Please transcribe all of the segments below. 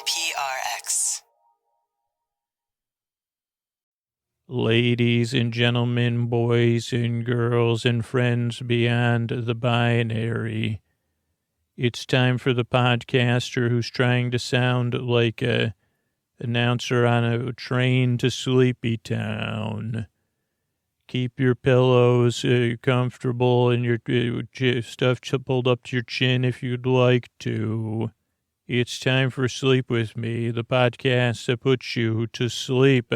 PRX. Ladies and gentlemen, boys and girls, and friends beyond the binary, it's time for the podcaster who's trying to sound like a announcer on a train to Sleepy Town. Keep your pillows comfortable and your stuff pulled up to your chin if you'd like to. It's time for Sleep With Me, the podcast that puts you to sleep.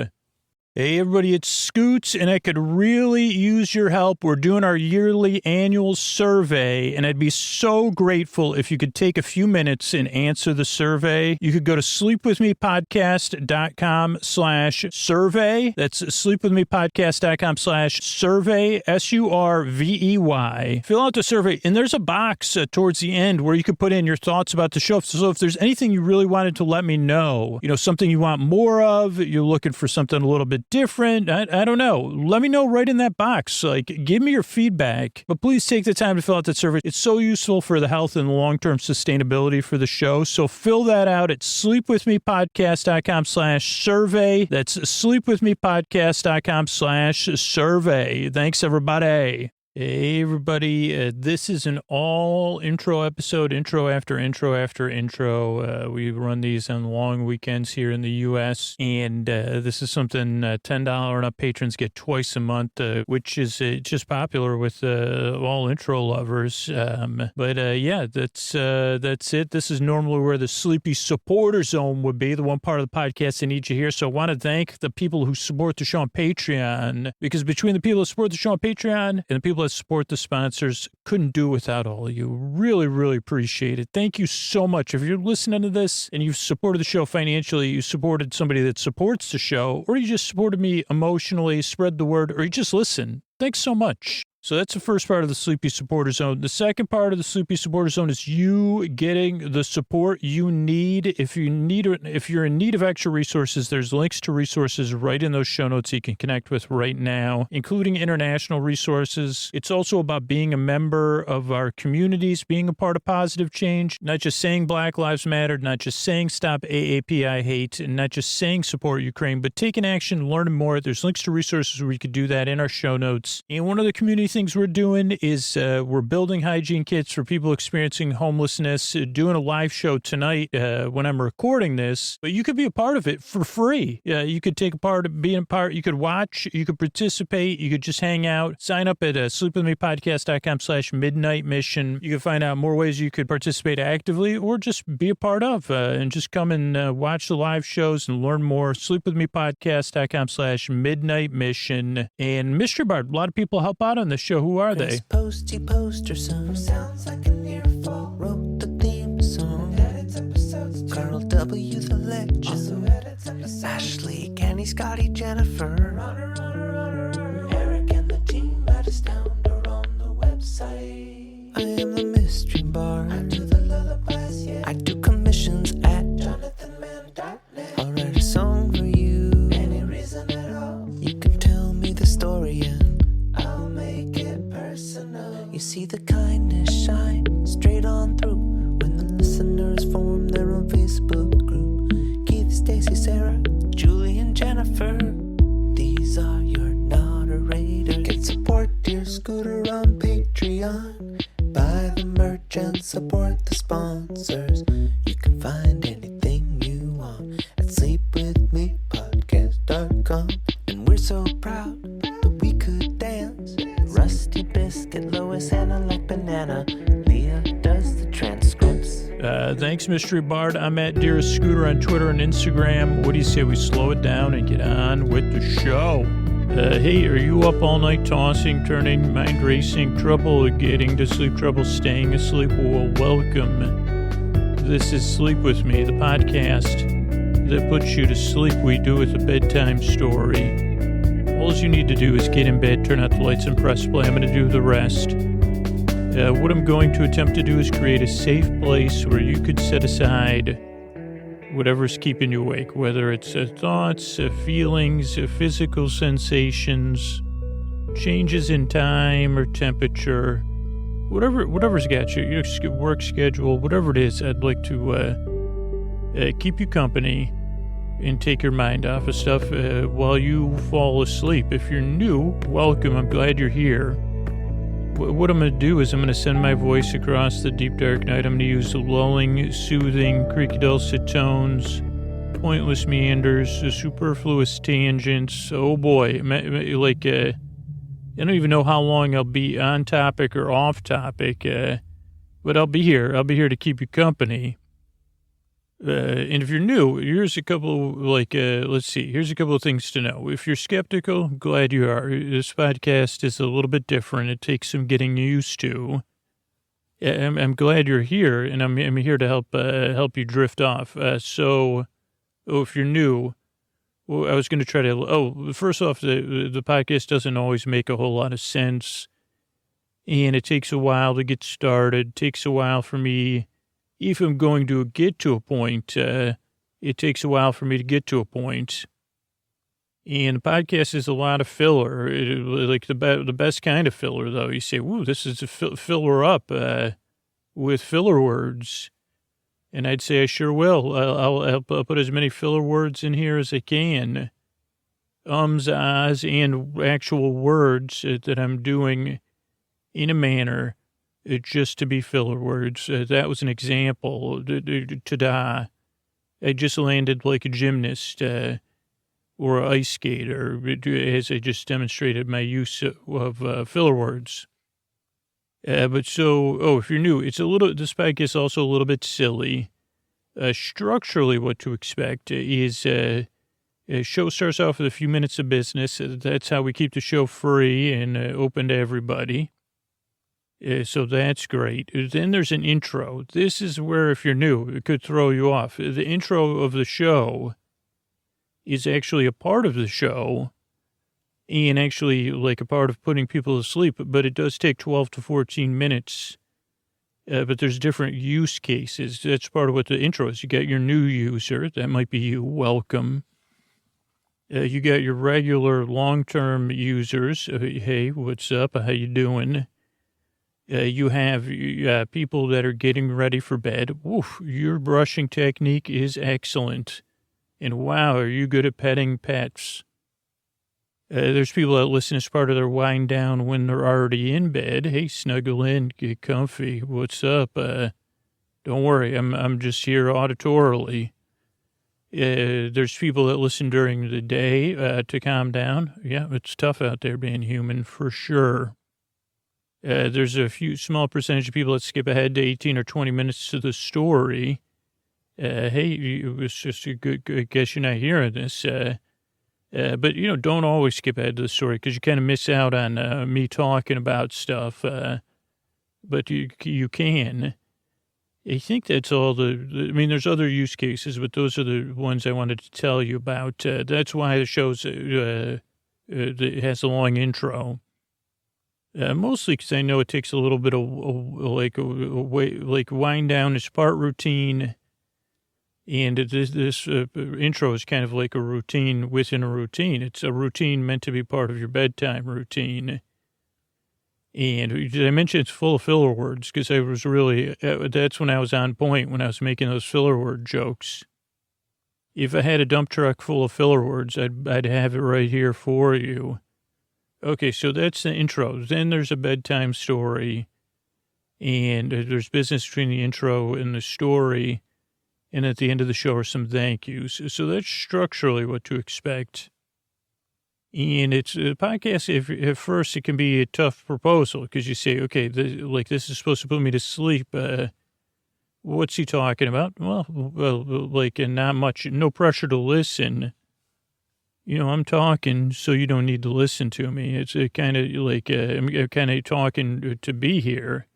Hey, everybody, it's Scoots, and I could really use your help. We're doing our yearly annual survey, and I'd be so grateful if you could take a few minutes and answer the survey. You could go to sleepwithmepodcast.com/survey. That's sleepwithmepodcast.com/survey, SURVEY. Fill out the survey, and there's a box towards the end where you could put in your thoughts about the show. So if there's anything you really wanted to let me know, something you want more of, you're looking for something a little bit different, I don't know. Let me know right in that box. Give me your feedback, but please take the time to fill out that survey. It's so useful for the health and long-term sustainability for the show. So fill that out at sleepwithmepodcast.com/survey. That's sleepwithmepodcast.com/survey. Thanks, everybody. Hey, everybody. This is an all intro episode, intro after intro after intro. We run these on long weekends here in the U.S., and this is something $10 and up patrons get twice a month, which is just popular with all intro lovers. But that's it. This is normally where the sleepy supporter zone would be, the one part of the podcast that needs you here. So I want to thank the people who support the show on Patreon, because between the people that support the show on Patreon and the people that support the sponsors, couldn't do without all of you. Really, really appreciate it. Thank you so much. If you're listening to this and you've supported the show financially, you supported somebody that supports the show, or you just supported me emotionally, spread the word, or you just listen, thanks so much. So that's the first part of the Sleepy Supporter Zone. The second part of the Sleepy Supporter Zone is you getting the support you need. If you're in need of extra resources, there's links to resources right in those show notes you can connect with right now, including international resources. It's also about being a member of our communities, being a part of positive change, not just saying Black Lives Matter, not just saying stop AAPI hate, and not just saying support Ukraine, but taking action, learning more. There's links to resources where you could do that in our show notes. And one of the community things we're doing is we're building hygiene kits for people experiencing homelessness, doing a live show tonight when I'm recording this, but you could be a part of it for free. You could take a part of being a part. You could watch, you could participate, you could just hang out. Sign up at sleepwithmepodcast.com/midnight mission. You can find out more ways you could participate actively or just be a part of and just come and watch the live shows and learn more. Sleepwithmepodcast.com/midnight mission. And Mystery Bard, a lot of people help out on this show. Who are they? Posty poster son sounds like an earful. Wrote the theme song. Edits episodes too. Carl W. the legend. Also edits episodes. Ashley, Kenny, Scotty, Jennifer. Runner. Eric and the team at Astound are on the website. I am the mystery bard. I do the lullabies, yeah. I do commissions at jonathanmann.net. I'll write a song for you. Any reason at all. You can tell me the story and I'll make it personal. You see the kindness shine straight on through when the listeners form their own Facebook group. Keith, Stacy, Sarah, Julie, and Jennifer. These are your moderators. Get support dear Scooter on Patreon. Buy the merch and support the sponsors. You can find anything you want at sleepwithmepodcast.com. And we're so proud that we could dance. Rusty Biscuit, Lois, Hannah like banana. Leah does the transcripts. Thanks, Mystery Bard. I'm at Dearest Scooter on Twitter and Instagram. What do you say we slow it down and get on with the show? Hey, are you up all night tossing, turning, mind racing, trouble getting to sleep, trouble staying asleep? Well, welcome. This is Sleep With Me, the podcast that puts you to sleep. We do with a bedtime story. All you need to do is get in bed, turn out the lights, and press play. I'm going to do the rest. What I'm going to attempt to do is create a safe place where you could set aside whatever's keeping you awake, whether it's thoughts, feelings, physical sensations, changes in time or temperature, whatever's got you, your work schedule, whatever it is. I'd like to keep you company, and take your mind off of stuff while you fall asleep. If you're new, welcome. I'm glad you're here. What I'm going to do is I'm going to send my voice across the deep dark night. I'm going to use lulling, soothing, creaky dulcet tones, pointless meanders, superfluous tangents. Oh boy, like I don't even know how long I'll be on topic or off topic, but I'll be here. I'll be here to keep you company. And if you're new, here's a couple, let's see, here's a couple of things to know. If you're skeptical, glad you are. This podcast is a little bit different. It takes some getting used to. I'm glad you're here, and I'm here to help you drift off. If you're new, well, I was going to try to, first off, the podcast doesn't always make a whole lot of sense, and it takes a while to get started. It takes a while for me. If I'm going to get to a point, it takes a while for me to get to a point. And the podcast is a lot of filler, like the best kind of filler, though. You say, "Ooh, this is a filler up with filler words." And I'd say I sure will. I'll put as many filler words in here as I can. Ahs, and actual words that I'm doing in a manner just to be filler words. That was an example. Ta-da. I just landed like a gymnast or an ice skater as I just demonstrated my use of filler words. If you're new, this podcast is also a little bit silly. Structurally, what to expect is a show starts off with a few minutes of business. That's how we keep the show free and open to everybody. So that's great. Then there's an intro. This is where, if you're new, it could throw you off. The intro of the show is actually a part of the show and actually like a part of putting people to sleep, but it does take 12 to 14 minutes. But there's different use cases. That's part of what the intro is. You got your new user. That might be you. Welcome. You got your regular long-term users. Hey, what's up? How you doing? You have people that are getting ready for bed. Woof, your brushing technique is excellent. And wow, are you good at petting pets? There's people that listen as part of their wind down when they're already in bed. Hey, snuggle in, get comfy. What's up? Don't worry, I'm just here auditorily. There's people that listen during the day to calm down. Yeah, it's tough out there being human for sure. There's a few small percentage of people that skip ahead to 18 or 20 minutes to the story. Hey, it was just a good, I guess you're not hearing this. But, don't always skip ahead to the story because you kind of miss out on me talking about stuff. But you can. I think that's all there's other use cases, but those are the ones I wanted to tell you about. That's why the show's it has a long intro. Mostly because I know it takes a little bit of wind down is part routine. And this intro is kind of like a routine within a routine. It's a routine meant to be part of your bedtime routine. And did I mention it's full of filler words? Because I was really, that's when I was on point, when I was making those filler word jokes. If I had a dump truck full of filler words, I'd have it right here for you. Okay, so that's the intro. Then there's a bedtime story, and there's business between the intro and the story, and at the end of the show are some thank yous. So that's structurally what to expect. And it's a podcast, at first it can be a tough proposal, because you say, okay, this is supposed to put me to sleep. What's he talking about? Well, and not much, no pressure to listen. I'm talking, so you don't need to listen to me. It's kind of like I'm kind of talking to be here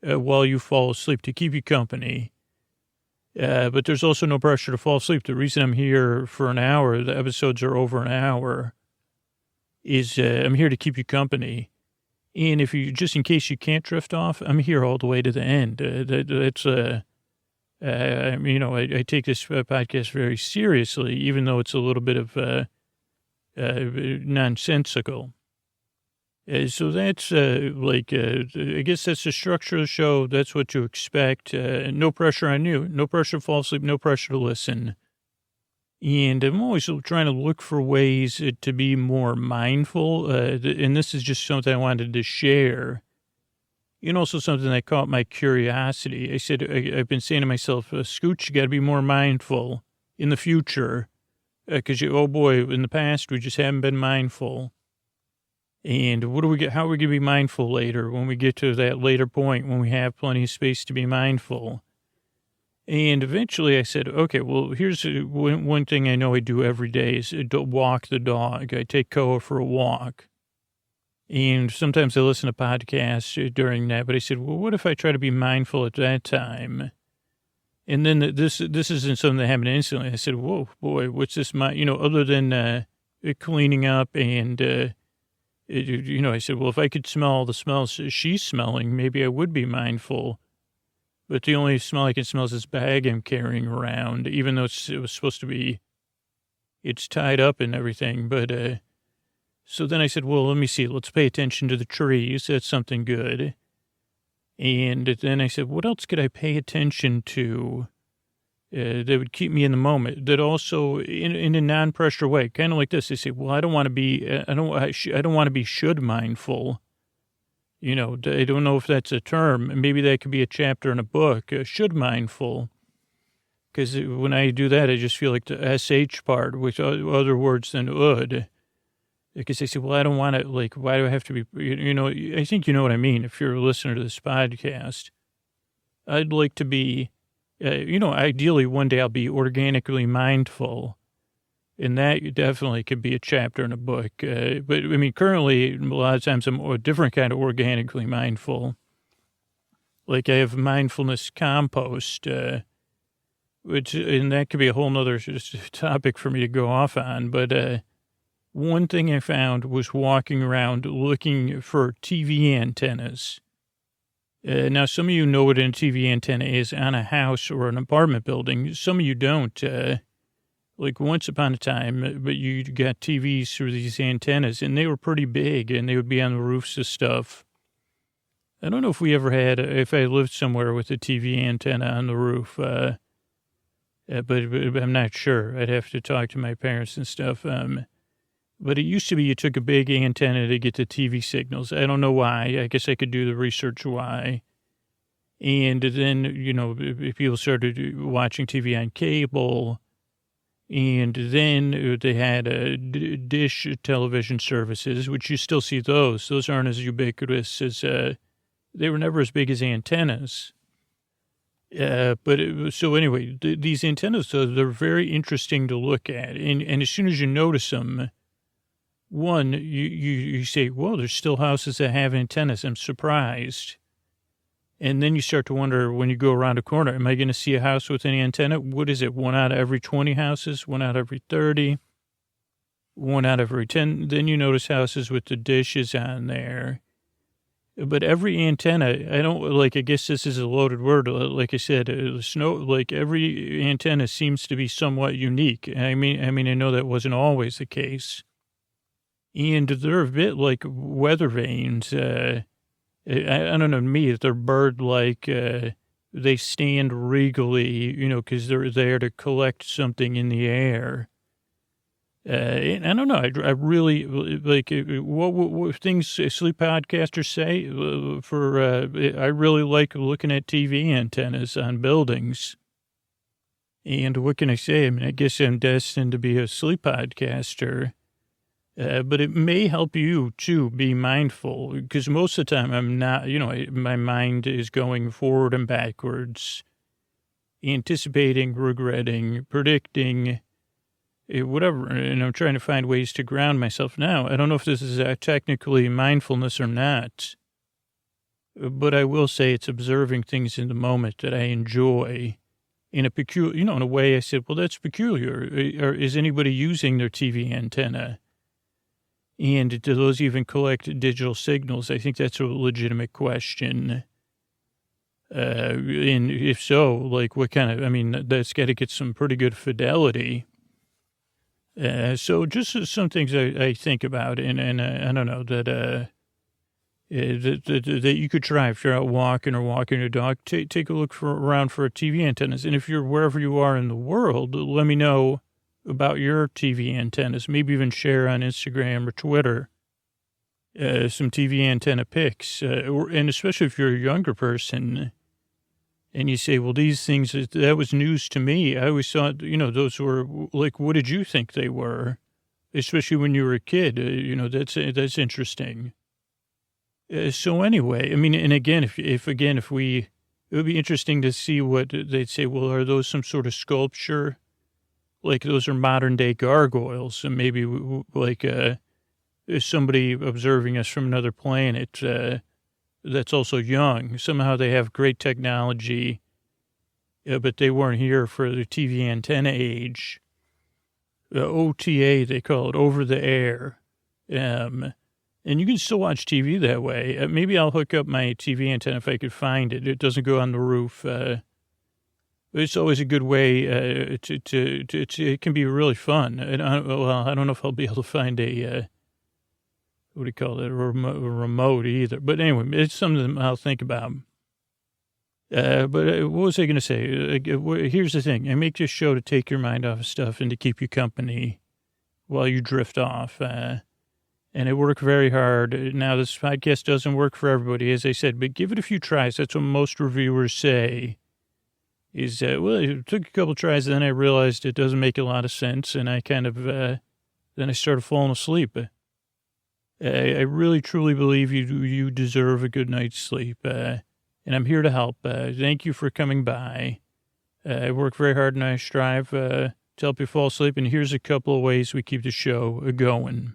while you fall asleep, to keep you company. But there's also no pressure to fall asleep. The reason I'm here for an hour, the episodes are over an hour, is I'm here to keep you company. And just in case you can't drift off, I'm here all the way to the end. I take this podcast very seriously, even though it's a little bit of nonsensical. So that's I guess that's the structure of the show. That's what to expect. No pressure on you. No pressure to fall asleep. No pressure to listen. And I'm always trying to look for ways to be more mindful. And this is just something I wanted to share. And also something that caught my curiosity. I said, I've been saying to myself, Scooch, you got to be more mindful in the future. Because, oh boy, in the past, we just haven't been mindful. And how are we going to be mindful later when we get to that later point when we have plenty of space to be mindful? And eventually I said, okay, well, here's one thing I know I do every day is walk the dog. I take Koa for a walk. And sometimes I listen to podcasts during that, but I said, well, what if I try to be mindful at that time? And then this isn't something that happened instantly. I said, whoa, boy, what's this, other than cleaning up and, I said, well, if I could smell all the smells she's smelling, maybe I would be mindful. But the only smell I can smell is this bag I'm carrying around, even though it was supposed to be, it's tied up and everything. But so then I said, well, let me see. Let's pay attention to the trees. That's something good. And then I said, what else could I pay attention to that would keep me in the moment? That also, in a non-pressure way, kind of like this. I say, well, I don't want to be, I don't want to be should mindful. I don't know if that's a term. Maybe that could be a chapter in a book. Should mindful, because when I do that, I just feel like the sh part with other words than would. Because they say, well, I don't want to, why do I have to be, I think you know what I mean. If you're a listener to this podcast, I'd like to be, ideally one day I'll be organically mindful. And that definitely could be a chapter in a book. But I mean, currently, a lot of times I'm a different kind of organically mindful. Like I have mindfulness compost, and that could be a whole nother topic for me to go off on. But, one thing I found was walking around looking for TV antennas. Now, some of you know what a TV antenna is on a house or an apartment building. Some of you don't. Like once upon a time, but you got TVs through these antennas, and they were pretty big, and they would be on the roofs of stuff. I don't know if I lived somewhere with a TV antenna on the roof, but I'm not sure. I'd have to talk to my parents and stuff. But it used to be you took a big antenna to get the TV signals. I don't know why. I guess I could do the research why. And then, people started watching TV on cable. And then they had dish television services, which you still see those. Those aren't as ubiquitous as, they were never as big as antennas. So anyway, these antennas, so they're very interesting to look at. And as soon as you notice them, one, you say, whoa, there's still houses that have antennas. I'm surprised. And then you start to wonder when you go around a corner, am I going to see a house with an antenna? What is it? 1 out of every 20 houses, 1 out of every 30, 1 out of every 10. Then you notice houses with the dishes on there. But every antenna, I guess this is a loaded word. Like I said, every antenna seems to be somewhat unique. I mean, I know that wasn't always the case. And they're a bit like weather vanes. I don't know, to me, they're bird-like. They stand regally, because they're there to collect something in the air. And I don't know. I really like what things sleep podcasters say. I really like looking at TV antennas on buildings. And what can I say? I mean, I guess I'm destined to be a sleep podcaster. But it may help you, too, be mindful, because most of the time I'm not, my mind is going forward and backwards, anticipating, regretting, predicting, whatever, and I'm trying to find ways to ground myself now. I don't know if this is technically mindfulness or not, but I will say it's observing things in the moment that I enjoy in a peculiar, in a way I said, well, that's peculiar. Or is anybody using their TV antenna? And do those even collect digital signals? I think that's a legitimate question. And if so, what kind of, that's got to get some pretty good fidelity. So just some things I think about, and I don't know, that that you could try if you're out walking or walking your dog. Take a look around for TV antennas. And if you're wherever you are in the world, let me know about your TV antennas. Maybe even share on Instagram or Twitter some TV antenna pics. And especially if you're a younger person and you say, well, these things, that was news to me. I always thought, those were like, what did you think they were? Especially when you were a kid, that's interesting. So anyway, I mean, and again, if it would be interesting to see what they'd say. Well, are those some sort of sculpture? Like those are modern day gargoyles, and maybe like is somebody observing us from another planet that's also young. Somehow they have great technology, but they weren't here for the TV antenna age. OTA, they call it, over the air. And you can still watch TV that way. Maybe I'll hook up my TV antenna if I could find it. It doesn't go on the roof. It's always a good way it can be really fun. And I don't know if I'll be able to find a, what do you call it, a remote either. But anyway, it's something I'll think about. But what was I going to say? Here's the thing. I make this show to take your mind off of stuff and to keep you company while you drift off. And I work very hard. Now, this podcast doesn't work for everybody, as I said, but give it a few tries. That's what most reviewers say. Is it took a couple tries, and then I realized it doesn't make a lot of sense, and I kind of, then I started falling asleep. I really, truly believe you deserve a good night's sleep, and I'm here to help. Thank you for coming by. I work very hard, and I strive to help you fall asleep, and here's a couple of ways we keep the show going.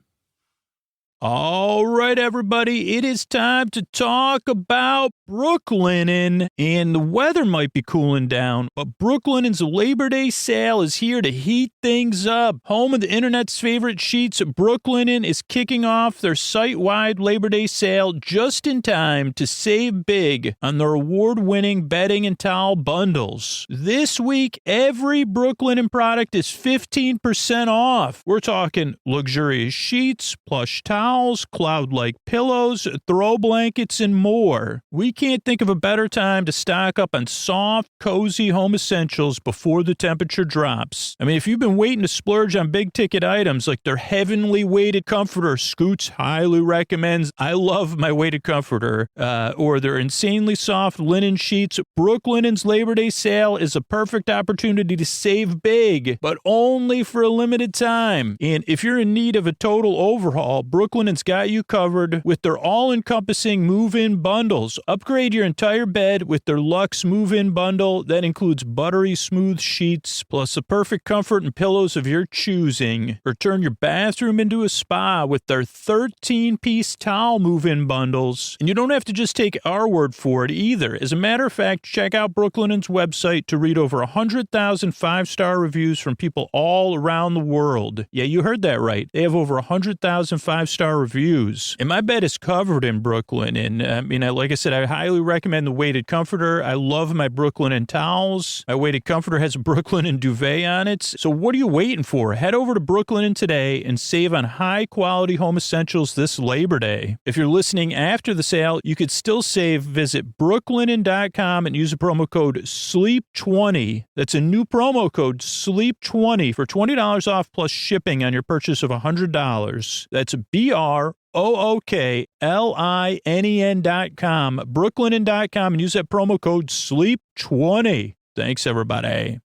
All right, everybody, it is time to talk about Brooklinen, and the weather might be cooling down, but Brooklinen's Labor Day sale is here to heat things up. Home of the internet's favorite sheets, Brooklinen is kicking off their site-wide Labor Day sale just in time to save big on their award-winning bedding and towel bundles. This week, every Brooklinen product is 15% off. We're talking luxurious sheets, plush towels, cloud-like pillows, throw blankets, and more. We can't think of a better time to stock up on soft, cozy home essentials before the temperature drops. I mean, if you've been waiting to splurge on big-ticket items like their heavenly weighted comforter, Scoots highly recommends. I love my weighted comforter. Or their insanely soft linen sheets. Brooklinen's Labor Day sale is a perfect opportunity to save big, but only for a limited time. And if you're in need of a total overhaul, Brooklynen's got you covered with their all-encompassing move-in bundles. Upgrade your entire bed with their Luxe move-in bundle that includes buttery smooth sheets, plus the perfect comfort and pillows of your choosing. Or turn your bathroom into a spa with their 13-piece towel move-in bundles. And you don't have to just take our word for it either. As a matter of fact, check out Brooklinen's website to read over 100,000 five-star reviews from people all around the world. Yeah, you heard that right. They have over 100,000 five-star reviews. And my bed is covered in Brooklinen. And like I said, I highly recommend the weighted comforter. I love my Brooklinen towels. My weighted comforter has a Brooklinen duvet on it. So what are you waiting for? Head over to Brooklinen today and save on high-quality home essentials this Labor Day. If you're listening after the sale, you could still save. Visit brooklinen.com and use the promo code SLEEP20. That's a new promo code, SLEEP20, for $20 off plus shipping on your purchase of $100. That's BROOKLINEN.com, brooklinen.com, and use that promo code SLEEP20. Thanks, everybody.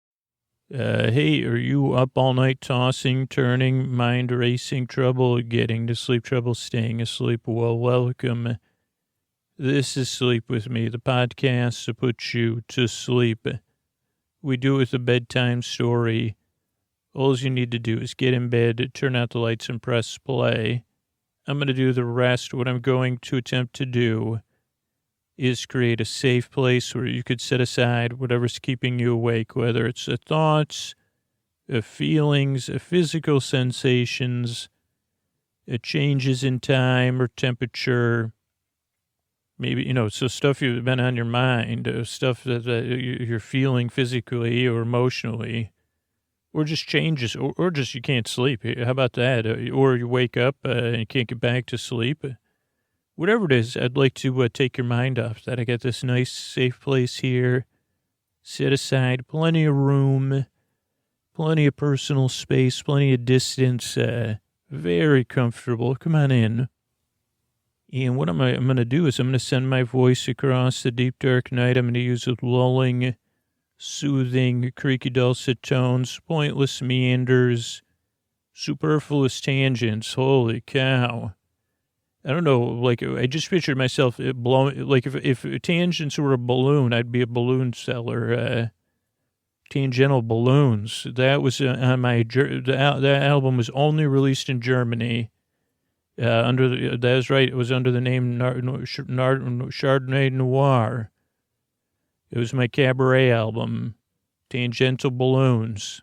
Hey, are you up all night tossing, turning, mind racing, trouble getting to sleep, trouble staying asleep? Well, welcome. This is Sleep With Me, the podcast to put you to sleep. We do it with a bedtime story. All you need to do is get in bed, turn out the lights, and press play. I'm going to do the rest. What I'm going to attempt to do is create a safe place where you could set aside whatever's keeping you awake, whether it's thoughts, feelings, physical sensations, changes in time or temperature. Maybe, so stuff you've been on your mind, stuff that you're feeling physically or emotionally. Or just changes, or just you can't sleep. How about that? Or you wake up and you can't get back to sleep. whatever it is, I'd like to take your mind off that. I got this nice, safe place here, set aside, plenty of room, plenty of personal space, plenty of distance, very comfortable. Come on in. And what I'm going to do is I'm going to send my voice across the deep, dark night. I'm going to use lulling, soothing, creaky, dulcet tones, pointless meanders, superfluous tangents. Holy cow. I don't know, like, I just pictured myself blowing, like, if tangents were a balloon, I'd be a balloon seller, tangential balloons. That was on that album was only released in Germany, that was right, it was under the name Chardonnay Noir. It was my cabaret album, Tangential Balloons.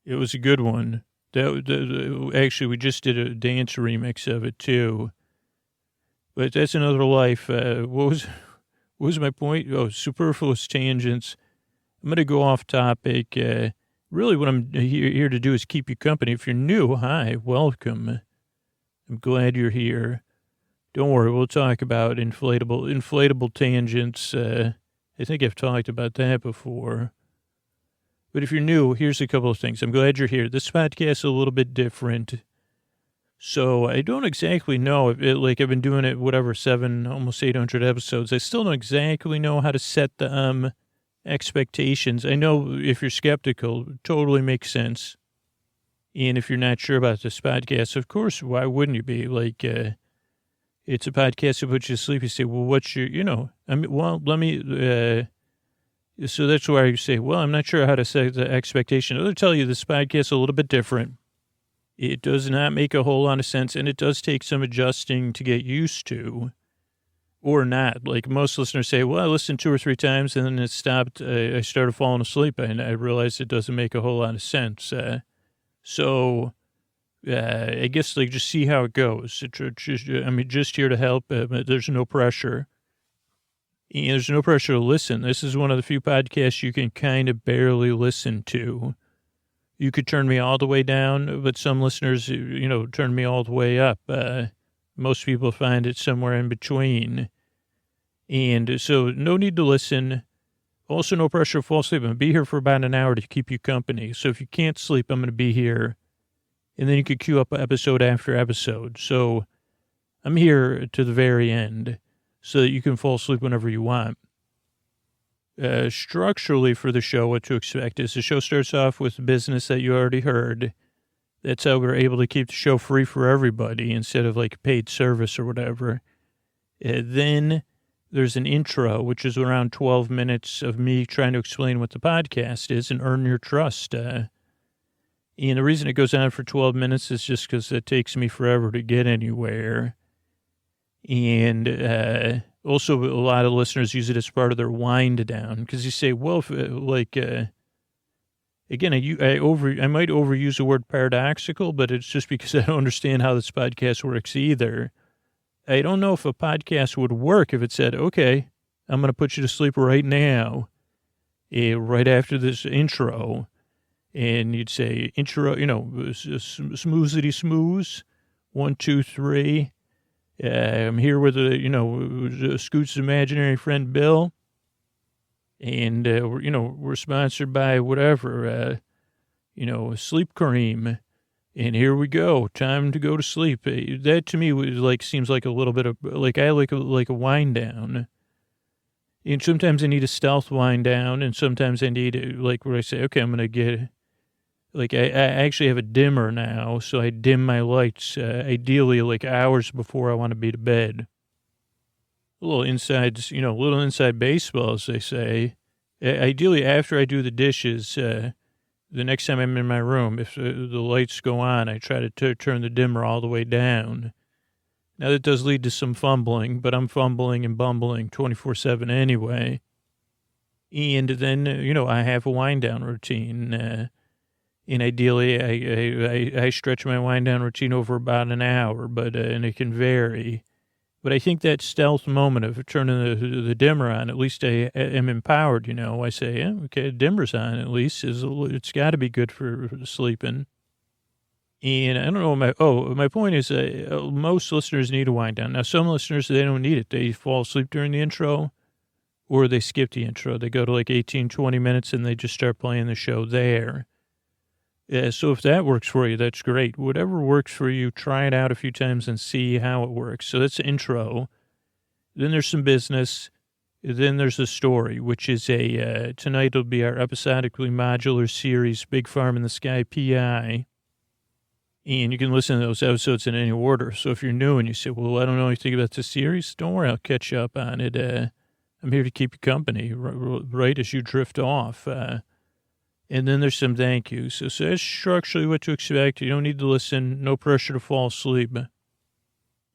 It was a good one. Actually, we just did a dance remix of it, too. But that's another life. What was my point? Oh, superfluous tangents. I'm going to go off topic. Really what I'm here to do is keep you company. If you're new, hi, welcome. I'm glad you're here. Don't worry, we'll talk about inflatable tangents. I think I've talked about that before. But if you're new, here's a couple of things. I'm glad you're here. This podcast is a little bit different. So I don't exactly know if I've been doing it, almost 800 episodes. I still don't exactly know how to set the expectations. I know if you're skeptical, it totally makes sense. And if you're not sure about this podcast, of course, why wouldn't you be? Like, it's a podcast that puts you to sleep. You say, well, what's your, let me, so that's why you say, well, I'm not sure how to set the expectation. I'll tell you, this podcast is a little bit different. It does not make a whole lot of sense, and it does take some adjusting to get used to, or not. Like most listeners say, well, I listened 2 or 3 times, and then it stopped. I started falling asleep, and I realized it doesn't make a whole lot of sense. So I guess, like, just see how it goes. Just here to help. There's no pressure. And there's no pressure to listen. This is one of the few podcasts you can kind of barely listen to. You could turn me all the way down, but some listeners, turn me all the way up. Most people find it somewhere in between. And so no need to listen. Also, no pressure to fall asleep. I'm going to be here for about an hour to keep you company. So if you can't sleep, I'm going to be here. And then you could queue up episode after episode. So I'm here to the very end so that you can fall asleep whenever you want. Structurally for the show, what to expect is the show starts off with business that you already heard. That's how we're able to keep the show free for everybody instead of like paid service or whatever. Then there's an intro, which is around 12 minutes of me trying to explain what the podcast is and earn your trust. And the reason it goes on for 12 minutes is just because it takes me forever to get anywhere. And also, a lot of listeners use it as part of their wind down because you say, well, again, I might overuse the word paradoxical, but it's just because I don't understand how this podcast works either. I don't know if a podcast would work if it said, okay, I'm going to put you to sleep right now, right after this intro. And you'd say, intro, smoothity smooth, 1, 2, 3. I'm here with, Scoot's imaginary friend, Bill. And, we're sponsored by whatever, Sleep Cream. And here we go. Time to go to sleep. That to me seems like a little bit of, I like a wind down. And sometimes I need a stealth wind down. And sometimes I need, where I say, okay, I'm going to get, I actually have a dimmer now, so I dim my lights, ideally, hours before I want to be to bed. A little inside baseball, as they say. Ideally, after I do the dishes, the next time I'm in my room, if the lights go on, I try to turn the dimmer all the way down. Now, that does lead to some fumbling, but I'm fumbling and bumbling 24/7 anyway. And then, I have a wind-down routine, and ideally, I stretch my wind-down routine over about an hour, and it can vary. But I think that stealth moment of turning the dimmer on, at least I am empowered, I say, yeah, okay, dimmer's on at least. It's got to be good for sleeping. And I don't know, my point is most listeners need to wind down. Now, some listeners, they don't need it. They fall asleep during the intro or they skip the intro. They go to like 18, 20 minutes and they just start playing the show there. So if that works for you, that's great. Whatever works for you, try it out a few times and see how it works. So that's the intro. Then there's some business. Then there's a story, which is tonight will be our episodically modular series, Big Farm in the Sky PI. And you can listen to those episodes in any order. So if you're new and you say, well, I don't know anything about the series, don't worry, I'll catch you up on it. I'm here to keep you company right as you drift off. And then there's some thank yous. So that's structurally what to expect. You don't need to listen. No pressure to fall asleep.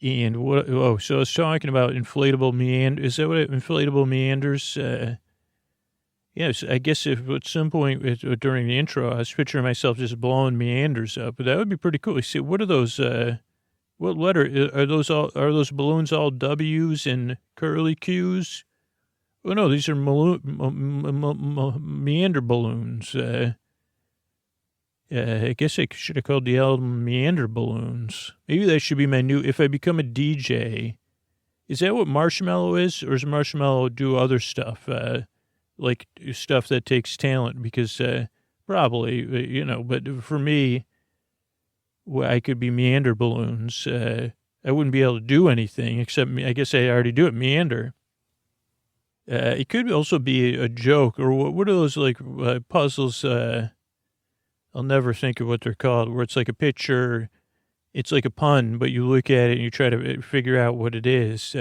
And so I was talking about inflatable meanders. Is that what inflatable meanders? Yes, I guess if at some point during the intro, I was picturing myself just blowing meanders up, but that would be pretty cool. You see, what are those, what letter, are those balloons all W's and curly Q's? Oh, no, these are meander balloons. I guess I should have called the album Meander Balloons. Maybe that should be my new, if I become a DJ. Is that what Marshmallow is? Or does Marshmallow do other stuff? Like stuff that takes talent? Because probably, but for me, I could be Meander Balloons. I wouldn't be able to do anything except, I guess I already do it, meander. It could also be a joke, or what are those like puzzles? I'll never think of what they're called, where it's like a picture, it's like a pun, but you look at it and you try to figure out what it is.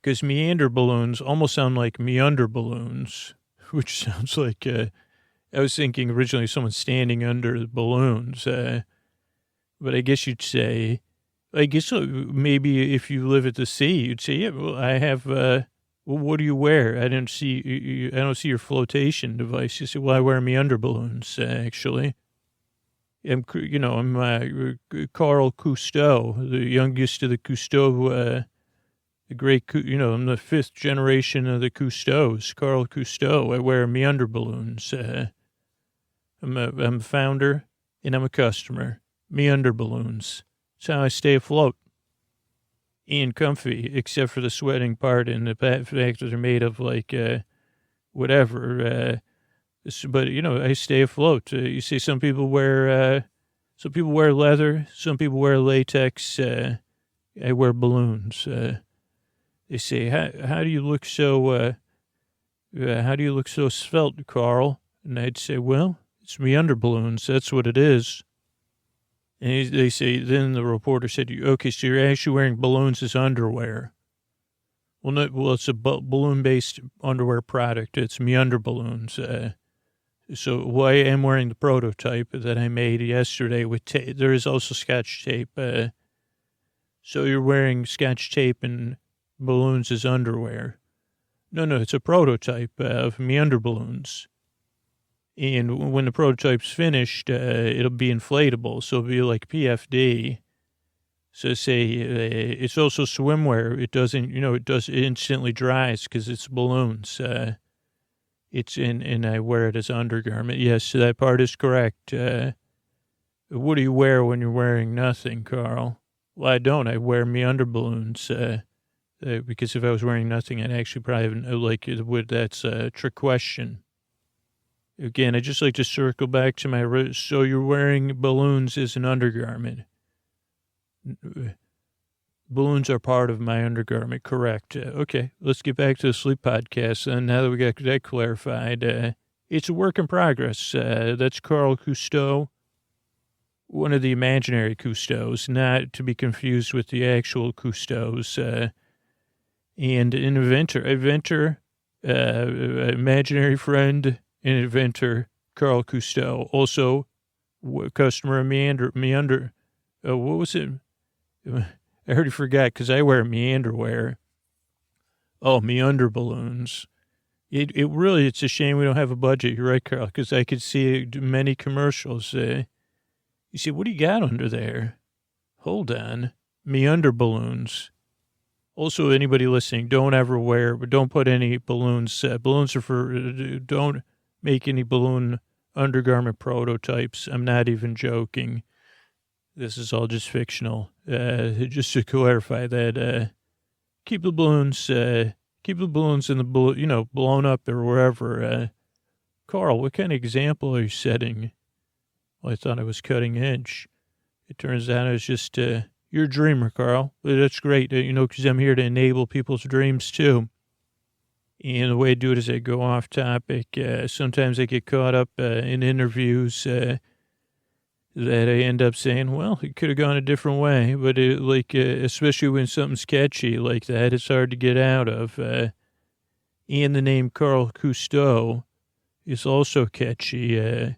Because meander balloons almost sound like meander balloons, which sounds like, I was thinking originally someone standing under the balloons. But I guess you'd say, maybe if you live at the sea, you'd say, yeah, well, I have, well, what do you wear? I don't see your flotation device. You say, well, I wear meander balloons, actually. I'm Carl Cousteau, the youngest of the Cousteau, the great, I'm the fifth generation of the Cousteaus, Carl Cousteau. I wear meander balloons. I'm a founder and I'm a customer. Meander balloons. That's how I stay afloat. And comfy, except for the sweating part and the fact that they're made of like whatever. But I stay afloat. You see, some people wear leather, some people wear latex. I wear balloons. They say, how do you look so svelte, Carl? And I'd say, well, it's meander balloons. That's what it is. And they say, then the reporter said, okay, so you're actually wearing balloons as underwear. Well, it's a balloon-based underwear product. It's meander balloons. So I am wearing the prototype that I made yesterday with tape. There is also Scotch tape. So you're wearing Scotch tape and balloons as underwear. No, it's a prototype of meander balloons. And when the prototype's finished, it'll be inflatable. So it'll be like PFD. So say it's also swimwear. It doesn't, it instantly dries because it's balloons. And I wear it as undergarment. Yes, so that part is correct. What do you wear when you're wearing nothing, Carl? Well, I don't. I wear meander balloons. Because if I was wearing nothing, I'd actually probably that's a trick question. Again, I just like to circle back to so you're wearing balloons as an undergarment. Balloons are part of my undergarment, correct. Okay, let's get back to the sleep podcast. And now that we got that clarified, it's a work in progress. That's Carl Cousteau, one of the imaginary Cousteaus, not to be confused with the actual Cousteaus. And an inventor, imaginary friend, an inventor, Carl Cousteau. Also, customer of meander. What was it? I already forgot because I wear meanderwear. Oh, meander balloons. It really, it's a shame we don't have a budget. You're right, Carl, because I could see many commercials. You see, what do you got under there? Hold on. Meander balloons. Also, anybody listening, don't put any balloons. Balloons are don't make any balloon undergarment prototypes. I'm not even joking. This is all just fictional. Just to clarify that, keep the balloons in the blown up or wherever. Carl, what kind of example are you setting? Well, I thought I was cutting edge. It turns out I was just, you're a dreamer, Carl. That's great, because I'm here to enable people's dreams too. And the way I do it is I go off topic. Sometimes I get caught up in interviews that I end up saying, well, it could have gone a different way. But especially when something's catchy like that, it's hard to get out of. And the name Carl Cousteau is also catchy.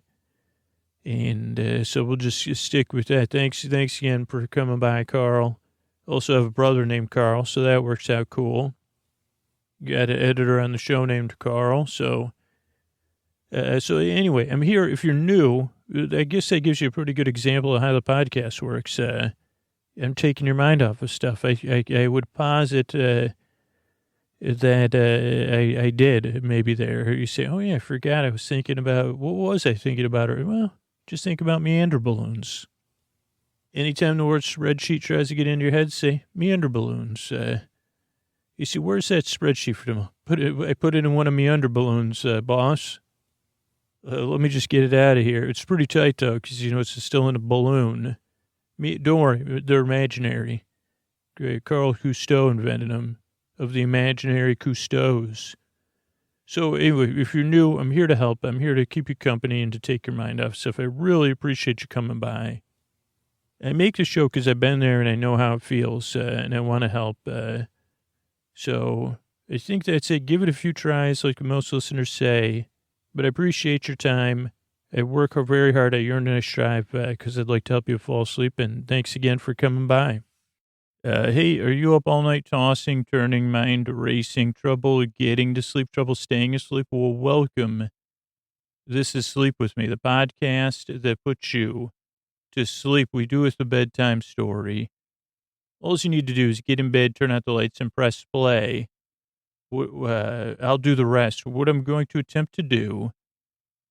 So we'll just stick with that. Thanks again for coming by, Carl. Also have a brother named Carl, so that works out cool. Got an editor on the show named Carl. So anyway, I'm here. If you're new, I guess that gives you a pretty good example of how the podcast works. I'm taking your mind off of stuff. I would posit that I did maybe there. You say, oh, yeah, I forgot. I was thinking about, what was I thinking about? Well, just think about meander balloons. Anytime the word spreadsheet tries to get into your head, say meander balloons. You see, where's that spreadsheet from? I put it in one of meander balloons, boss. Let me just get it out of here. It's pretty tight, though, because, it's still in a balloon. Don't worry, they're imaginary. Carl Cousteau invented them, of the imaginary Cousteaus. So anyway, if you're new, I'm here to help. I'm here to keep you company and to take your mind off stuff. I really appreciate you coming by. I make the show because I've been there and I know how it feels, and I want to help. So I think that's it. Give it a few tries, like most listeners say. But I appreciate your time. I work very hard. I yearn and I strive because I'd like to help you fall asleep. And thanks again for coming by. Hey, are you up all night tossing, turning, mind racing, trouble getting to sleep, trouble staying asleep? Well, welcome. This is Sleep With Me, the podcast that puts you to sleep. We do with the bedtime story. All you need to do is get in bed, turn out the lights, and press play. I'll do the rest. What I'm going to attempt to do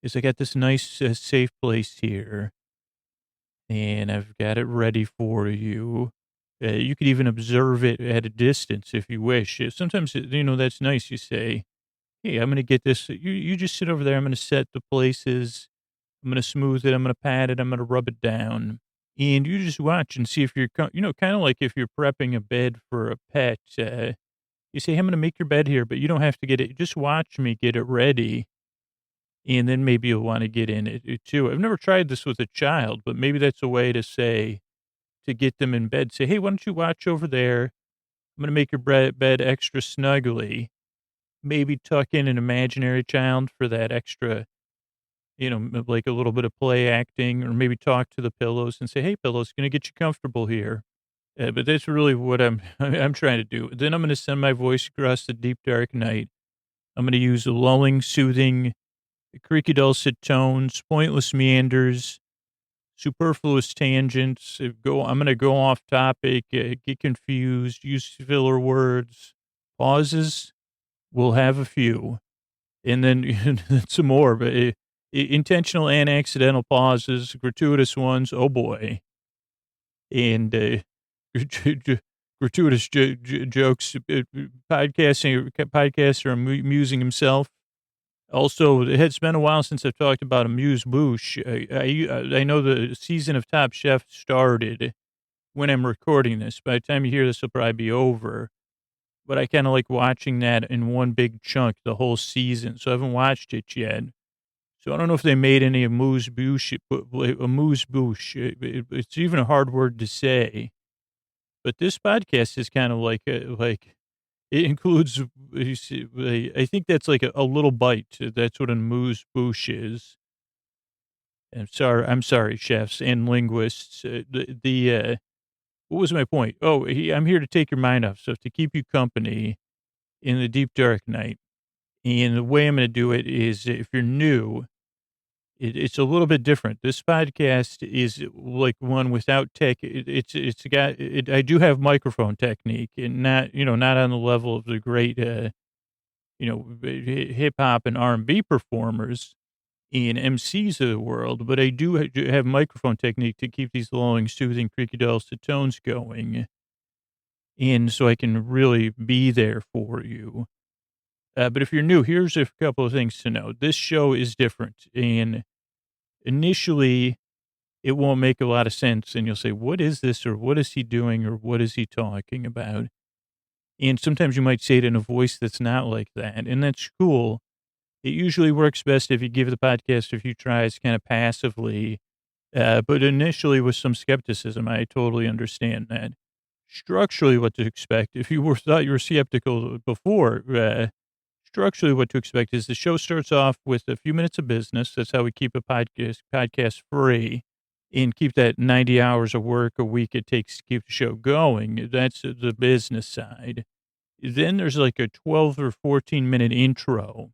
is I got this nice, safe place here, and I've got it ready for you. You could even observe it at a distance if you wish. Sometimes, that's nice. You say, hey, I'm going to get this. You just sit over there. I'm going to set the places. I'm going to smooth it. I'm going to pat it. I'm going to rub it down. And you just watch and see if you're, kind of like if you're prepping a bed for a pet. You say, hey, I'm going to make your bed here, but you don't have to get it. Just watch me get it ready. And then maybe you'll want to get in it too. I've never tried this with a child, but maybe that's a way to say, to get them in bed. Say, hey, why don't you watch over there? I'm going to make your bed extra snuggly. Maybe tuck in an imaginary child for that extra, like a little bit of play acting, or maybe talk to the pillows and say, hey, pillows, going to get you comfortable here. But that's really what I'm trying to do. Then I'm going to send my voice across the deep, dark night. I'm going to use lulling, soothing, creaky, dulcet tones, pointless meanders, superfluous tangents. I'm going to go off topic, get confused, use filler words, pauses. We'll have a few, and then some more, but intentional and accidental pauses, gratuitous ones. Oh boy. And, gratuitous jokes, podcaster amusing himself. Also, it's been a while since I've talked about amuse-bouche. I know the season of Top Chef started when I'm recording this. By the time you hear this, it'll probably be over. But I kind of like watching that in one big chunk, the whole season. So I haven't watched it yet. So I don't know if they made any amuse-bouche. Amuse-bouche. It's even a hard word to say. But this podcast is kind of like it includes, you see, I think that's like a little bite. That's what an amuse-bouche is. I'm sorry, chefs and linguists. What was my point? Oh, I'm here to take your mind off stuff, to keep you company in the deep, dark night. And the way I'm going to do it is, if you're new, it's a little bit different. This podcast is like one without tech. I do have microphone technique, and not on the level of the great, hip hop and R&B performers. and MCs of the world, but I do have microphone technique to keep these lulling, soothing, creaky dulcet tones going, and so I can really be there for you. But if you're new, here's a couple of things to know. This show is different, and initially, it won't make a lot of sense, and you'll say, "What is this?" or "What is he doing?" or "What is he talking about?" And sometimes you might say it in a voice that's not like that, and that's cool. It usually works best if you give the podcast a few tries kind of passively, but initially with some skepticism. I totally understand that. Structurally, what to expect, if you thought you were skeptical before, structurally what to expect is the show starts off with a few minutes of business. That's how we keep a podcast free and keep that 90 hours of work a week it takes to keep the show going. That's the business side. Then there's like a 12 or 14-minute intro.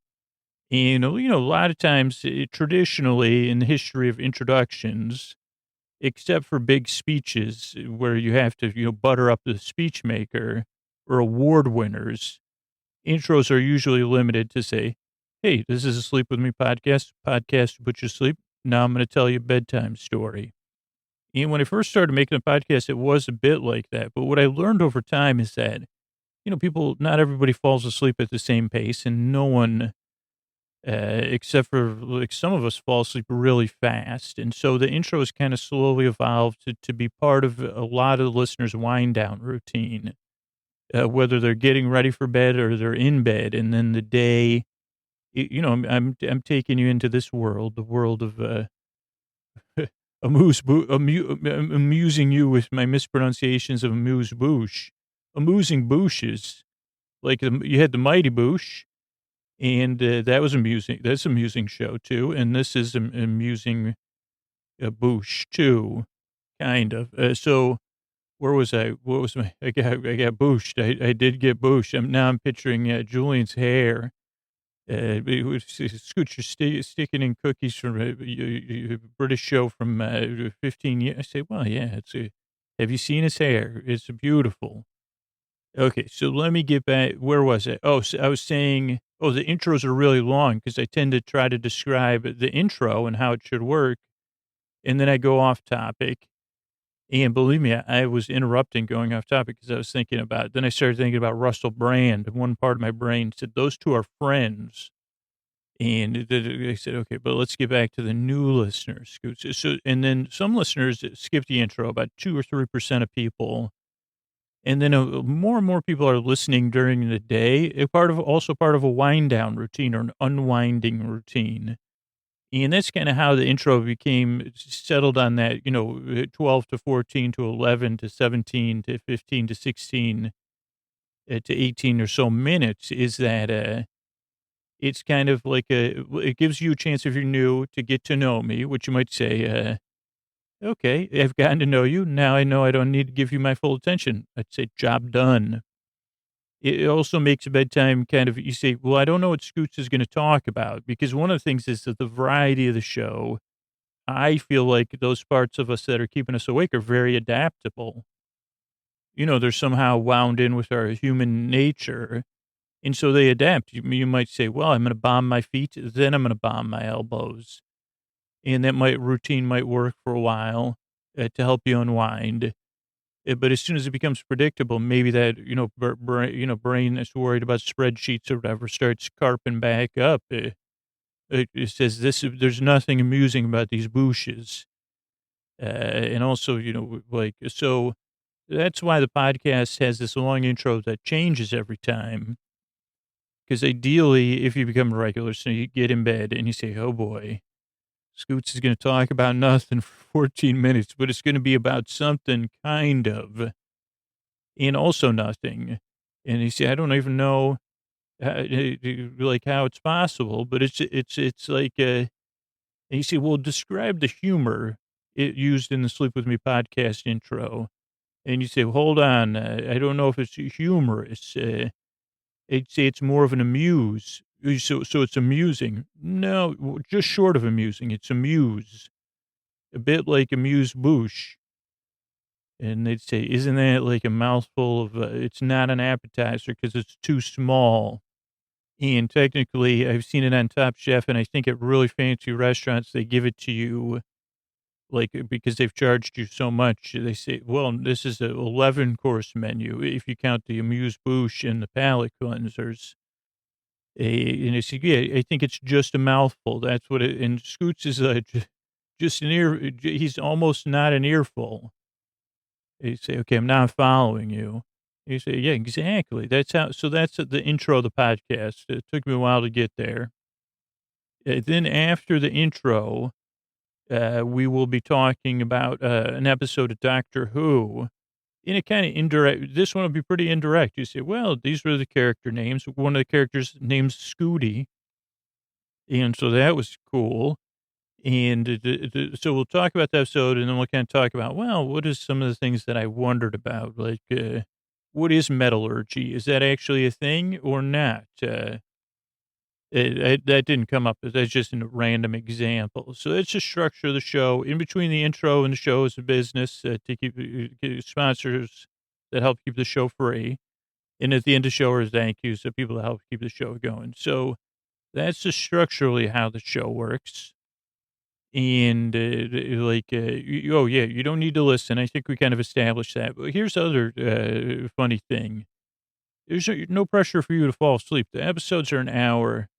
And, a lot of times, traditionally in the history of introductions, except for big speeches where you have to, butter up the speech maker or award winners, intros are usually limited to say, "Hey, this is a Sleep With Me podcast to put you to sleep. Now I'm going to tell you a bedtime story." And when I first started making a podcast, it was a bit like that. But what I learned over time is that, not everybody falls asleep at the same pace, and no one, except for like some of us, fall asleep really fast. And so the intro has kind of slowly evolved to be part of a lot of the listeners' wind down routine, whether they're getting ready for bed or they're in bed. And then the day, I'm taking you into this world, the world of, amusing you with my mispronunciations of amuse bouche, amusing bouches. Like you had the Mighty Boosh, and that was amusing. That's an amusing show too, and this is amusing bouche too, kind of. So where was I? What was my? I got booshed. I did get booshed. I'm picturing Julian's hair. Scooter sticking in cookies from a British show from 15 years. I say, well, yeah, have you seen his hair? It's beautiful. Okay, so let me get back. Where was I? Oh, so I was saying, the intros are really long because I tend to try to describe the intro and how it should work. And then I go off topic. And believe me, I was interrupting going off topic because I was thinking about, then I started thinking about Russell Brand. One part of my brain said, those two are friends. And I said, okay, but let's get back to the new listeners. So, and then some listeners skip the intro, about 2 or 3% of people. And then more and more people are listening during the day, also part of a wind down routine or an unwinding routine. And that's kind of how the intro became settled on that, 12 to 14 to 11 to 17 to 15 to 16 to 18 or so minutes is that it's kind of like it gives you a chance if you're new to get to know me, which you might say, okay, I've gotten to know you. Now I know I don't need to give you my full attention. I'd say job done. It also makes bedtime kind of, you say, well, I don't know what Scoots is going to talk about, because one of the things is that the variety of the show, I feel like those parts of us that are keeping us awake are very adaptable. They're somehow wound in with our human nature. And so they adapt. You might say, well, I'm going to bomb my feet, then I'm going to bomb my elbows. And that routine might work for a while to help you unwind. But as soon as it becomes predictable, maybe that, brain that's worried about spreadsheets or whatever starts carping back up. It says there's nothing amusing about these bushes. And also, so that's why the podcast has this long intro that changes every time. Because ideally, if you become a regular, so you get in bed and you say, oh boy, Scoots is going to talk about nothing for 14 minutes, but it's going to be about something kind of, and also nothing. And you say, I don't even know like how it's possible, but it's like, and you say, well, describe the humor it used in the Sleep With Me podcast intro. And you say, well, hold on, I don't know if it's humorous. I'd say it's more of an amuse. So it's amusing. No, just short of amusing. It's amuse. A bit like amuse bouche. And they'd say, isn't that like a mouthful of, it's not an appetizer because it's too small. And technically, I've seen it on Top Chef, and I think at really fancy restaurants, they give it to you like because they've charged you so much. They say, well, this is a 11-course menu if you count the amuse bouche and the palate cleansers. And it's, yeah, I think it's just a mouthful. That's what it, and Scoots is just an ear. He's almost not an earful. You say, okay, I'm not following you. You say, yeah, exactly. That's how, so that's the intro of the podcast. It took me a while to get there. Then after the intro, we will be talking about an episode of Doctor Who in a kind of indirect. This one will be pretty indirect. You say, well, these were the character names. One of the characters named Scooty. And so that was cool. And so we'll talk about the episode, and then we'll kind of talk about, well, what is some of the things that I wondered about? Like, what is metallurgy? Is that actually a thing or not? That didn't come up. That's just a random example. So that's the structure of the show. In between the intro and the show is a business to keep sponsors that help keep the show free. And at the end of the show are thank yous to people that help keep the show going. So that's just structurally how the show works. And oh yeah, you don't need to listen. I think we kind of established that. But here's the other funny thing: there's no pressure for you to fall asleep. The episodes are an hour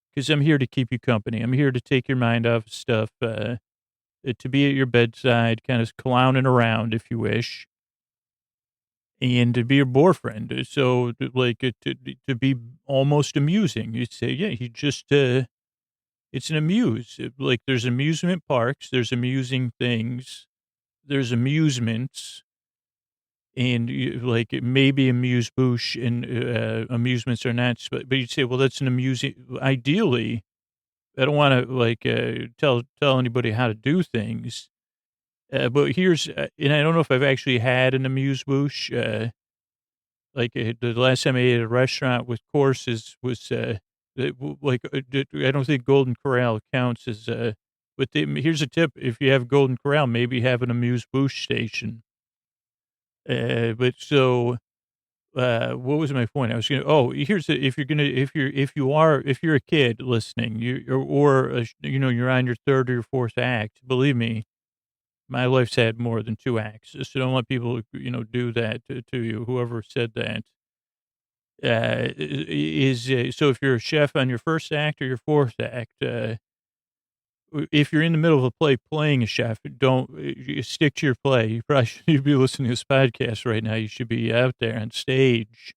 because I'm here to keep you company. I'm here to take your mind off of stuff, to be at your bedside, kind of clowning around if you wish, and to be your boyfriend. So to be almost amusing. You'd say, yeah, he just. It's an like there's amusement parks, there's amusing things, there's amusements, and like maybe amuse bouche and amusements are not, but you'd say, well, that's an amusing. Ideally, I don't want to like tell anybody how to do things, but here's, and I don't know if I've actually had an amuse bouche. The last time I ate at a restaurant with courses was I don't think Golden Corral counts as but here's a tip: if you have Golden Corral, maybe have an amuse bouche station. But so what was my point? I was gonna. Oh, here's the, if you're a kid listening, you're on your third or your fourth act. Believe me, my life's had more than two acts. So don't let people do that to you. Whoever said that. So if you're a chef on your first act or your fourth act, if you're in the middle of a play playing a chef, don't you stick to your play. You probably should be listening to this podcast right now. You should be out there on stage.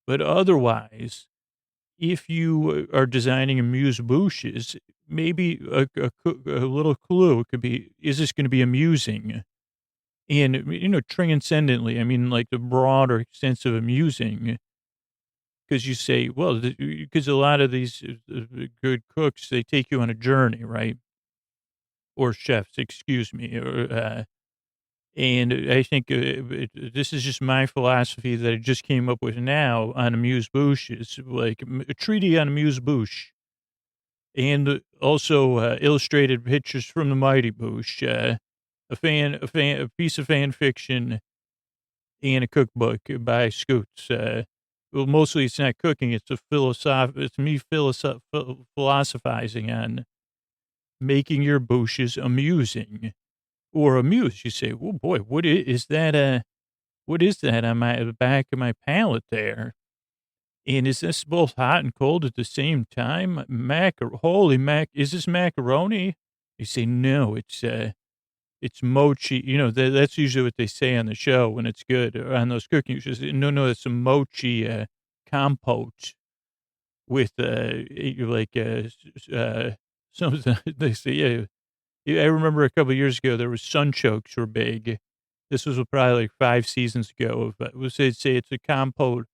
But otherwise, if you are designing amuse bouches, maybe a little clue could be, is this going to be amusing? And, transcendently, I mean, like the broad or extensive amusing. Because you say, well, because a lot of these good cooks, they take you on a journey, right? Or chefs, excuse me. And I think this is just my philosophy that I just came up with now on amuse bouche. It's like a treaty on amuse bouche. And also illustrated pictures from the Mighty Bouche, a piece of fan fiction, and a cookbook by Scoots. Well, mostly it's not cooking; it's it's me philosophizing on making your bouches amusing or amuse. You say, "Oh boy, what is that? What is that on the back of my palate there? And is this both hot and cold at the same time? Holy mac! Is this macaroni?" You say, "No, it's mochi." That's usually what they say on the show when it's good, or on those cooking shows. No, it's a mochi compote with something. They say, yeah. I remember a couple of years ago there was sunchokes were big. This was probably like 5 seasons ago. They'd say it's a compote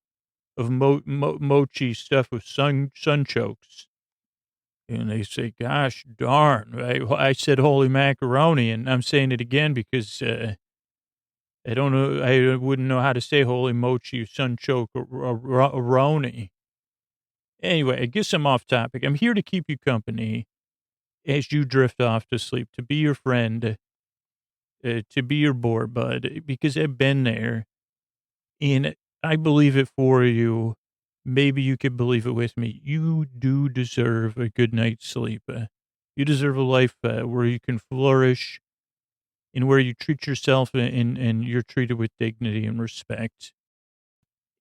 of mochi stuff with sunchokes. And they say, gosh darn, right? I said holy macaroni, and I'm saying it again because I don't know, I wouldn't know how to say holy mochi, sunchoke, or roni. Anyway, I guess I'm off topic. I'm here to keep you company as you drift off to sleep, to be your friend, to be your board bud, because I've been there, and I believe it for you maybe you could believe it with me. You do deserve a good night's sleep. You deserve a life where you can flourish and where you treat yourself and you're treated with dignity and respect.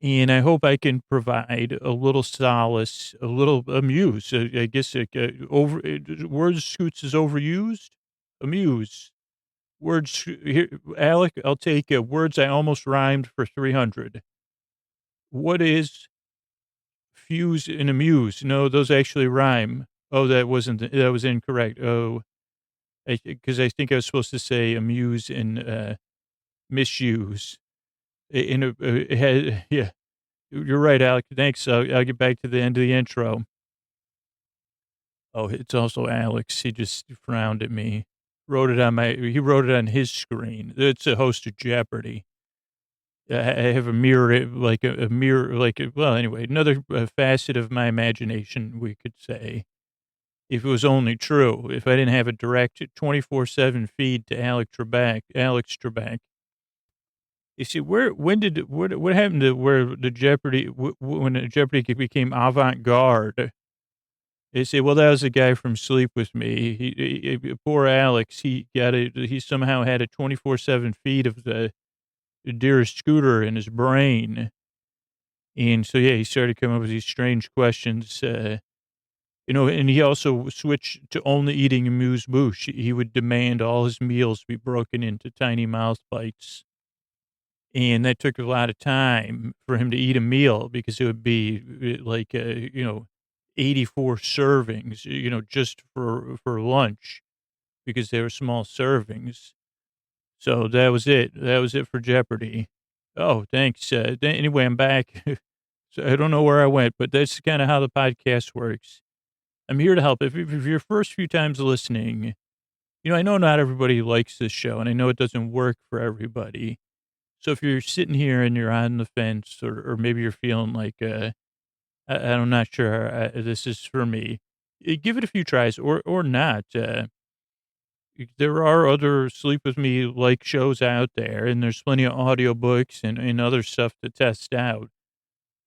And I hope I can provide a little solace, a little amuse. I guess words scoots is overused. Amuse. Words here, Alec. I'll take words I almost rhymed for 300. What is fuse and amuse? No, those actually rhyme. Oh, that was incorrect. Oh, because I think I was supposed to say amuse and misuse. It had, yeah, you're right, Alec. Thanks. I'll get back to the end of the intro. Oh, it's also Alex. He just frowned at me. He wrote it on his screen. It's a host of Jeopardy. I have a mirror, like a mirror, well, anyway, another facet of my imagination, we could say, if it was only true, if I didn't have a direct 24/7 feed to Alex Trebek. You see, what happened to where the Jeopardy, when the Jeopardy became avant-garde? They say, well, that was a guy from Sleep With Me. Poor Alex, he somehow had a 24/7 feed of the Dearest Scooter in his brain. And so, yeah, he started coming up with these strange questions, and he also switched to only eating amuse-bouche. He would demand all his meals be broken into tiny mouth bites. And that took a lot of time for him to eat a meal because it would be like, 84 servings, just for lunch because they were small servings. So that was it. That was it for Jeopardy. Oh, thanks. Anyway, I'm back. So I don't know where I went, but that's kind of how the podcast works. I'm here to help. If your first few times listening, I know not everybody likes this show, and I know it doesn't work for everybody. So if you're sitting here and you're on the fence, or maybe you're feeling like, I'm not sure this is for me, give it a few tries or not. There are other Sleep With Me like shows out there, and there's plenty of audiobooks and other stuff to test out.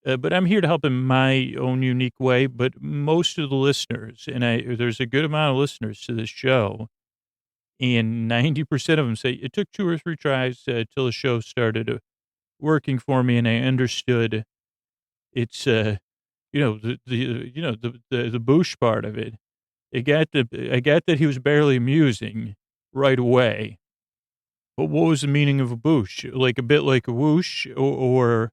But I'm here to help in my own unique way. But most of the listeners, and there's a good amount of listeners to this show, and 90% of them say it took 2 or 3 tries till the show started working for me, and I understood it's the boosh part of it. I got that he was barely amusing right away. But what was the meaning of a boosh? Like a bit like a whoosh, or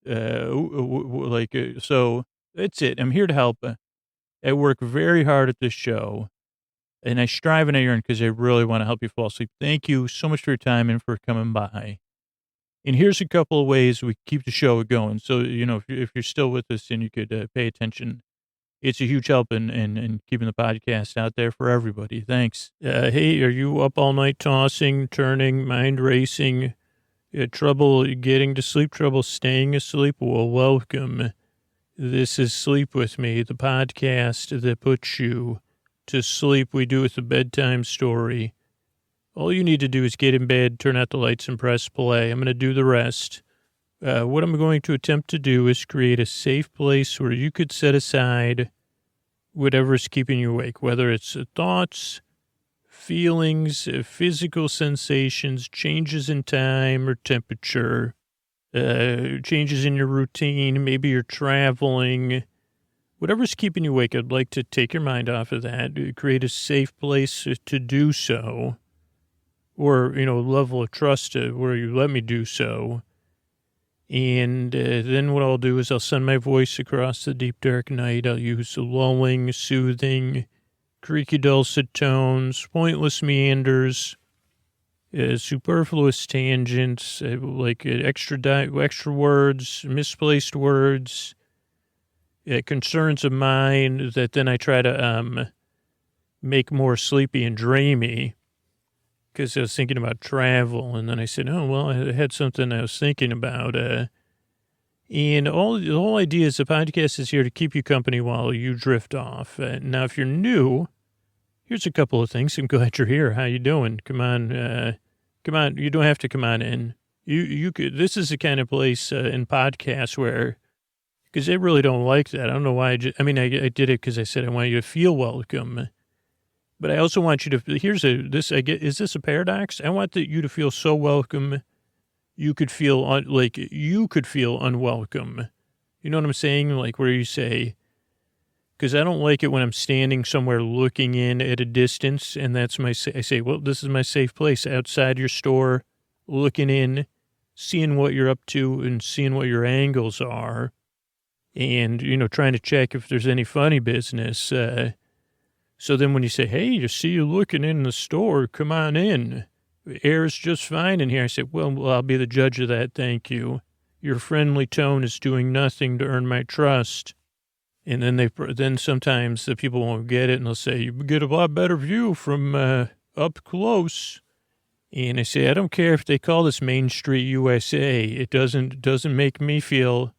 so that's it. I'm here to help. I work very hard at this show, and I strive and I yearn because I really want to help you fall asleep. Thank you so much for your time and for coming by. And here's a couple of ways we keep the show going. So, if you're still with us and you could pay attention, it's a huge help in keeping the podcast out there for everybody. Thanks. Hey, are you up all night tossing, turning, mind racing, trouble getting to sleep, trouble staying asleep? Well, welcome. This is Sleep With Me, the podcast that puts you to sleep. We do with a bedtime story. All you need to do is get in bed, turn out the lights, and press play. I'm going to do the rest. What I'm going to attempt to do is create a safe place where you could set aside whatever is keeping you awake, whether it's thoughts, feelings, physical sensations, changes in time or temperature, changes in your routine. Maybe you're traveling. Whatever's keeping you awake, I'd like to take your mind off of that, create a safe place to do so, or, level of trust where you let me do so. And then what I'll do is I'll send my voice across the deep, dark night. I'll use lulling, soothing, creaky, dulcet tones, pointless meanders, superfluous tangents, extra words, misplaced words, concerns of mine that then I try to make more sleepy and dreamy. Because I was thinking about travel, and then I said, oh, well, I had something I was thinking about. And the whole idea is the podcast is here to keep you company while you drift off. Now, if you're new, here's a couple of things. I'm glad you're here. How you doing? Come on. You don't have to come on in. You could. This is the kind of place in podcasts where Because they really don't like that. I don't know why. I did it because I said I want you to feel welcome. But I also want you to, is this a paradox? I want you to feel so welcome you could feel, unwelcome. You know what I'm saying? Like where you say, because I don't like it when I'm standing somewhere looking in at a distance, and I say, well, this is my safe place outside your store, looking in, seeing what you're up to and seeing what your angles are. And, trying to check if there's any funny business. So then when you say, hey, you see you looking in the store, come on in. Air's just fine in here. I say, well, I'll be the judge of that, thank you. Your friendly tone is doing nothing to earn my trust. And then sometimes the people won't get it, and they'll say, you get a lot better view from up close. And I say, I don't care if they call this Main Street USA. It doesn't make me feel...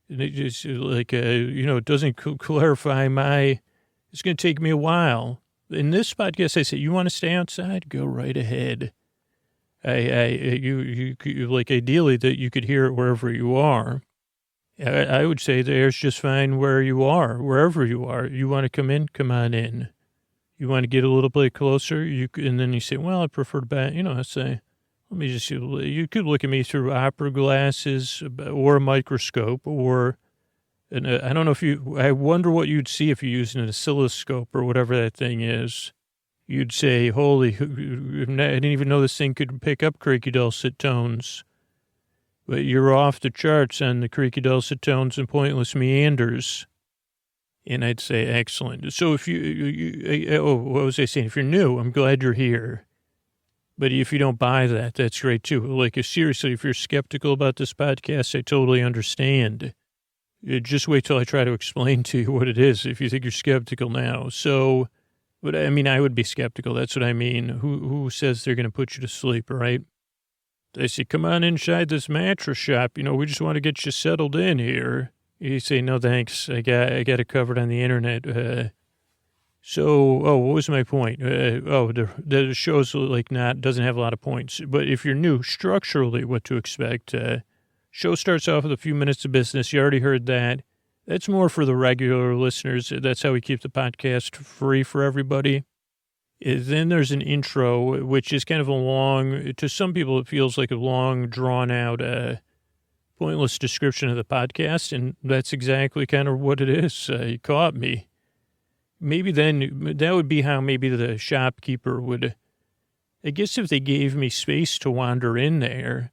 It just it doesn't clarify it's going to take me a while. In this podcast, I say, you want to stay outside? Go right ahead. You ideally that you could hear it wherever you are. I would say the air's just fine wherever you are. You want to come in? Come on in. You want to get a little bit closer? And then you say, well, I prefer to back, I say, you could look at me through opera glasses or a microscope I don't know I wonder what you'd see if you used an oscilloscope or whatever that thing is. You'd say, holy, I didn't even know this thing could pick up creaky dulcet tones. But you're off the charts on the creaky dulcet tones and pointless meanders. And I'd say, excellent. So if what was I saying? If you're new, I'm glad you're here. But if you don't buy that, that's great too. Seriously, if you're skeptical about this podcast, I totally understand. Just wait till I try to explain to you what it is if you think you're skeptical now. So, but I would be skeptical. That's what I mean. Who says they're going to put you to sleep, right? They say, come on inside this mattress shop. We just want to get you settled in here. You say, no, thanks. I got it covered on the internet. What was my point? The show's doesn't have a lot of points. But if you're new, structurally, what to expect. Show starts off with a few minutes of business. You already heard that. That's more for the regular listeners. That's how we keep the podcast free for everybody. Then there's an intro, which is kind of to some people, it feels like a long, drawn-out, pointless description of the podcast, and that's exactly kind of what it is. You caught me. Maybe then that would be how maybe the shopkeeper would, I guess if they gave me space to wander in there,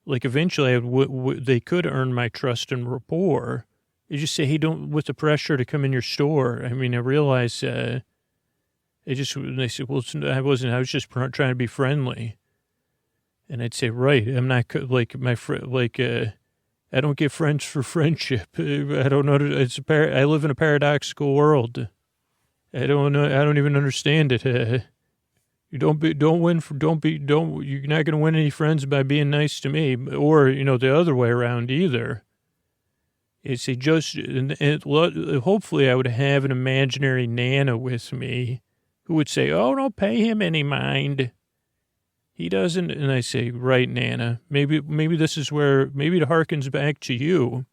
eventually they could earn my trust and rapport. You just say, hey, don't, with the pressure to come in your store. I realize, they said, well, I was just trying to be friendly. And I'd say, right, I'm not I don't get friends for friendship. I don't know. I live in a paradoxical world. I don't know. I don't even understand it. You're not going to win any friends by being nice to me, or, the other way around either. It's hopefully I would have an imaginary Nana with me who would say, oh, don't pay him any mind. He doesn't. And I say, right, Nana, maybe this is maybe it harkens back to you.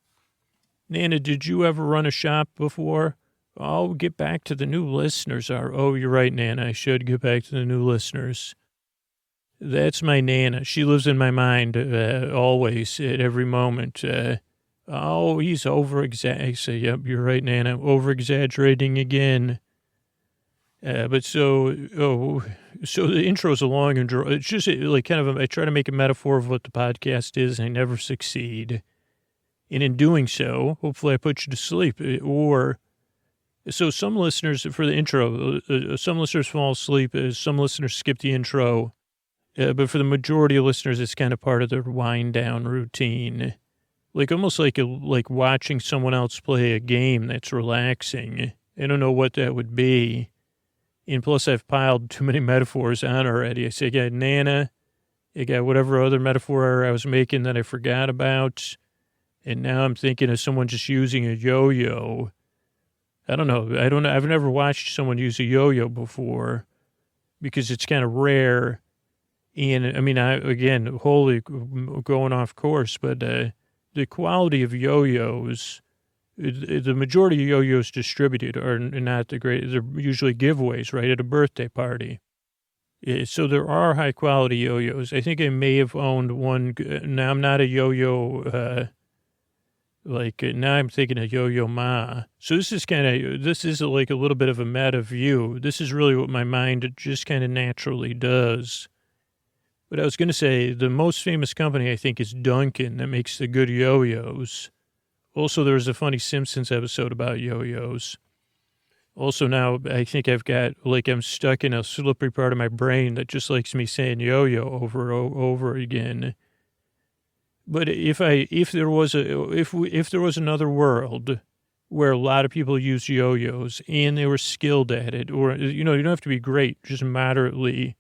Nana, did you ever run a shop before? I'll get back to the new listeners. Oh, you're right, Nana. I should get back to the new listeners. That's my Nana. She lives in my mind always, at every moment. He's over-exaggerating. I say, yep, you're right, Nana. Over-exaggerating again. So the intro is a long and draw. It's just I try to make a metaphor of what the podcast is, and I never succeed. And in doing so, hopefully I put you to sleep. So some listeners, for the intro, some listeners fall asleep, some listeners skip the intro, but for the majority of listeners, it's kind of part of their wind-down routine. Almost like watching someone else play a game that's relaxing. I don't know what that would be. And plus, I've piled too many metaphors on already. I say, I got Nana, I got whatever other metaphor I was making that I forgot about, and now I'm thinking of someone just using a yo-yo. I don't know. I've never watched someone use a yo-yo before because it's kind of rare. And going off course, but the quality of yo-yos The majority of yo-yos distributed are not the great. They're usually giveaways, right, at a birthday party. So there are high quality yo-yos. I think I may have owned one. Now I'm not a yo-yo. Now I'm thinking of Yo-Yo Ma. So this is like a little bit of a meta view. This is really what my mind just kind of naturally does. But I was going to say the most famous company I think is Dunkin' that makes the good yo-yos. Also, there was a funny Simpsons episode about yo-yos. Also now I think I'm stuck in a slippery part of my brain that just likes me saying yo-yo over and over again. But if there was another world where a lot of people use yo-yos and they were skilled at it, or, you don't have to be great, just moderately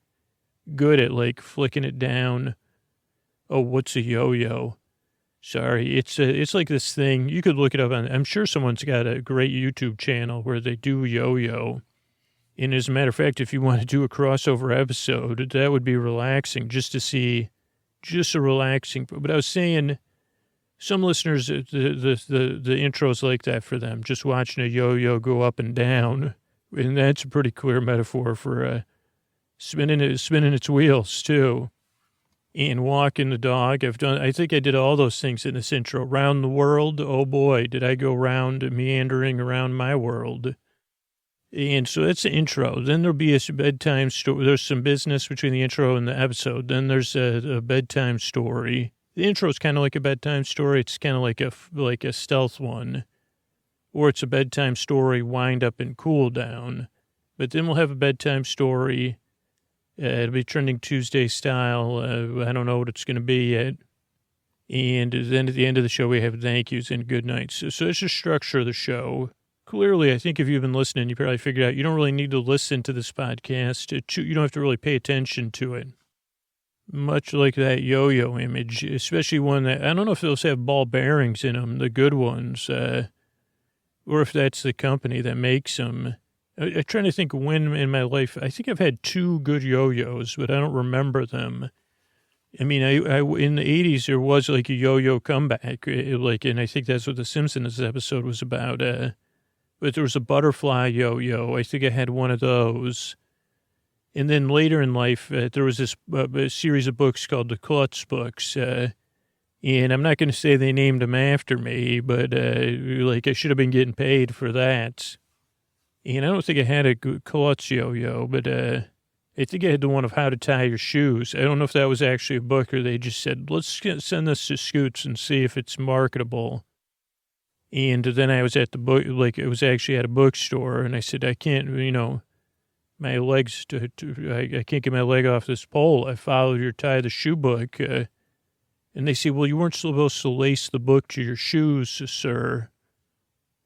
good at like flicking it down. Oh, what's a yo-yo? Sorry. It's like this thing. You could look it up I'm sure someone's got a great YouTube channel where they do yo-yo. And as a matter of fact, if you want to do a crossover episode, that would be relaxing just to see. Just a relaxing, but I was saying, some listeners, the intro's like that for them, just watching a yo-yo go up and down, and that's a pretty clear metaphor for spinning its wheels too, and walking the dog. I think I did all those things in this intro. Round the world, oh boy, did I go meandering around my world. And so that's the intro. Then there'll be a bedtime story. There's some business between the intro and the episode. Then there's a bedtime story. The intro is kind of like a bedtime story. It's kind of like a stealth one. Or it's a bedtime story, wind up and cool down. But then we'll have a bedtime story. It'll be Trending Tuesday style. I don't know what it's going to be yet. And then at the end of the show, we have thank yous and good nights. So that's the structure of the show. Clearly, I think if you've been listening, you probably figured out you don't really need to listen to this podcast. You don't have to really pay attention to it. Much like that yo-yo image, especially one that, I don't know if those have ball bearings in them, the good ones, or if that's the company that makes them. I'm trying to think when in my life, I think I've had 2 good yo-yos, but I don't remember them. I mean, I in the 80s, there was like a yo-yo comeback, and I think that's what the Simpsons episode was about, but there was a butterfly yo-yo. I think I had one of those. And then later in life, there was this a series of books called the Klutz books. And I'm not going to say they named them after me, but I should have been getting paid for that. And I don't think I had a Klutz yo-yo, but I think I had the one of how to tie your shoes. I don't know if that was actually a book or they just said, let's send this to Scoots and see if it's marketable. And then I was at the book, it was actually at a bookstore, and I said, I can't, my legs, I can't get my leg off this pole. I followed your tie the shoe book. And they say, well, you weren't supposed to lace the book to your shoes, sir.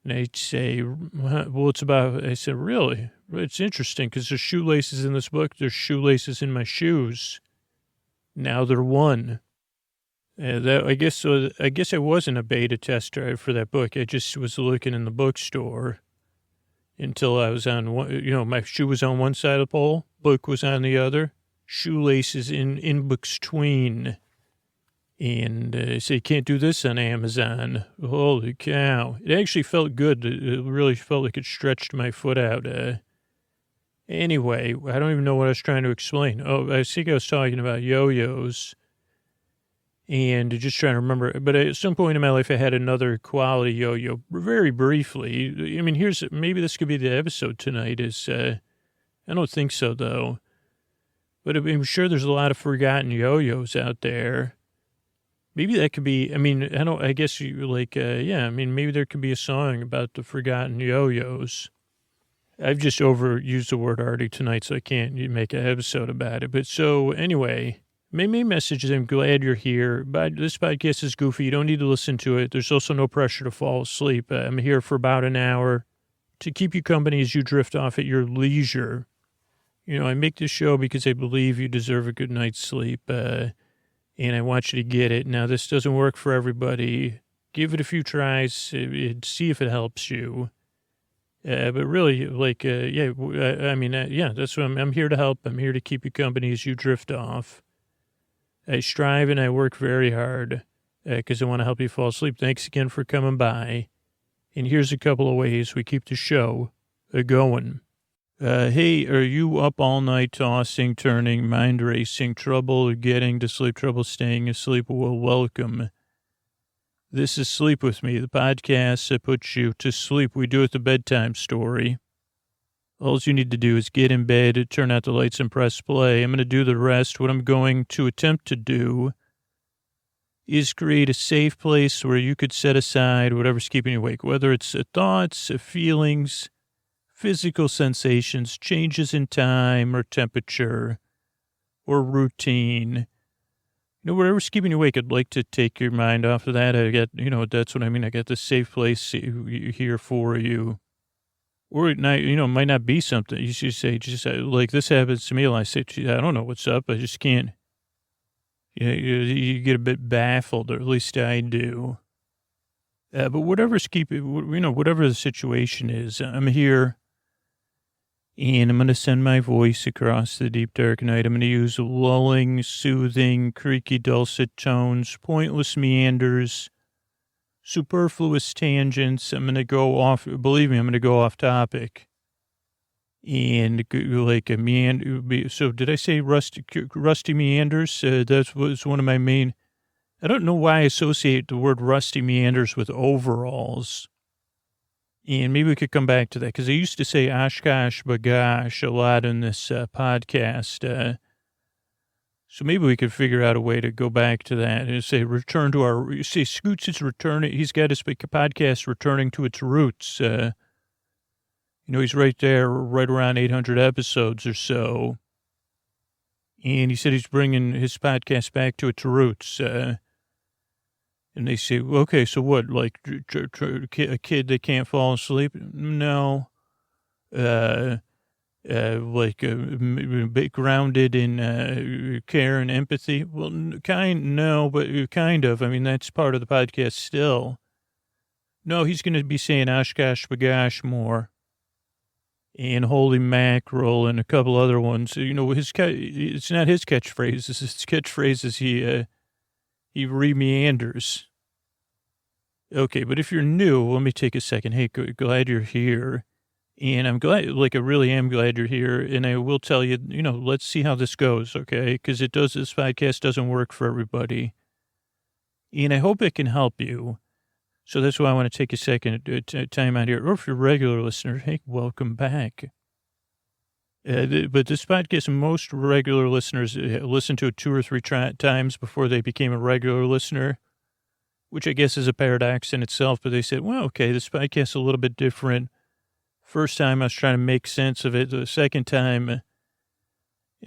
And I'd say, well, it's about, I said, really? It's interesting because there's shoelaces in this book. There's shoelaces in my shoes. Now they're one. I guess I wasn't a beta tester for that book. I just was looking in the bookstore until I was on one, my shoe was on one side of the pole, book was on the other, shoelaces in between. And I say, you can't do this on Amazon. Holy cow. It actually felt good. It really felt like it stretched my foot out. Anyway, I don't even know what I was trying to explain. Oh, I think I was talking about yo-yos. And just trying to remember, but at some point in my life, I had another quality yo-yo, very briefly. I mean, maybe this could be the episode tonight. I don't think so, though. But I'm sure there's a lot of forgotten yo-yos out there. Maybe that could be, maybe there could be a song about the forgotten yo-yos. I've just overused the word already tonight, so I can't make an episode about it. But so, anyway... My main message is I'm glad you're here. But this podcast is goofy. You don't need to listen to it. There's also no pressure to fall asleep. I'm here for about an hour to keep you company as you drift off at your leisure. I make this show because I believe you deserve a good night's sleep, and I want you to get it. Now, this doesn't work for everybody. Give it a few tries. See if it helps you. But really, that's what I'm here to help. I'm here to keep you company as you drift off. I strive and I work very hard because I want to help you fall asleep. Thanks again for coming by. And here's a couple of ways we keep the show going. Hey, are you up all night tossing, turning, mind racing, trouble getting to sleep, trouble staying asleep? Well, welcome. This is Sleep With Me, the podcast that puts you to sleep. We do it the bedtime story. All you need to do is get in bed, turn out the lights, and press play. I'm going to do the rest. What I'm going to attempt to do is create a safe place where you could set aside whatever's keeping you awake, whether it's thoughts, feelings, physical sensations, changes in time or temperature or routine. Whatever's keeping you awake, I'd like to take your mind off of that. That's what I mean. I got this safe place here for you. Or, it might not be something. You should say, like this happens to me. I say, I don't know what's up. I just can't. You get a bit baffled, or at least I do. But whatever the situation is, I'm here. And I'm going to send my voice across the deep, dark night. I'm going to use lulling, soothing, creaky, dulcet tones, pointless meanders, superfluous tangents. I'm going to go off, believe me, I'm going to go off topic. And like a meander. So did I say rusty meanders? That was one of my main. I don't know why I associate the word rusty meanders with overalls. And maybe we could come back to that, because I used to say Oshkosh Bagosh a lot in this podcast. So maybe we could figure out a way to go back to that and say return to our, you say Scoots is returning. He's got his podcast returning to its roots. He's right there, right around 800 episodes or so. And he said he's bringing his podcast back to its roots. And they say, okay, so what, like a kid that can't fall asleep? No. Like grounded in care and empathy? Well, no, but kind of. I mean, that's part of the podcast still. No, he's going to be saying Oshkosh Bagosh more. And holy mackerel and a couple other ones. It's not his catchphrase. His catchphrase is he re-meanders. Okay, but if you're new, let me take a second. Hey, glad you're here. And I'm glad, I really am glad you're here. And I will tell you, let's see how this goes, okay? Because this podcast doesn't work for everybody. And I hope it can help you. So that's why I want to take a second time out here. Or if you're a regular listener, hey, welcome back. But this podcast, most regular listeners listen to it 2 or 3 times before they became a regular listener, which I guess is a paradox in itself. But they said, well, okay, this podcast is a little bit different. First time I was trying to make sense of it. The second time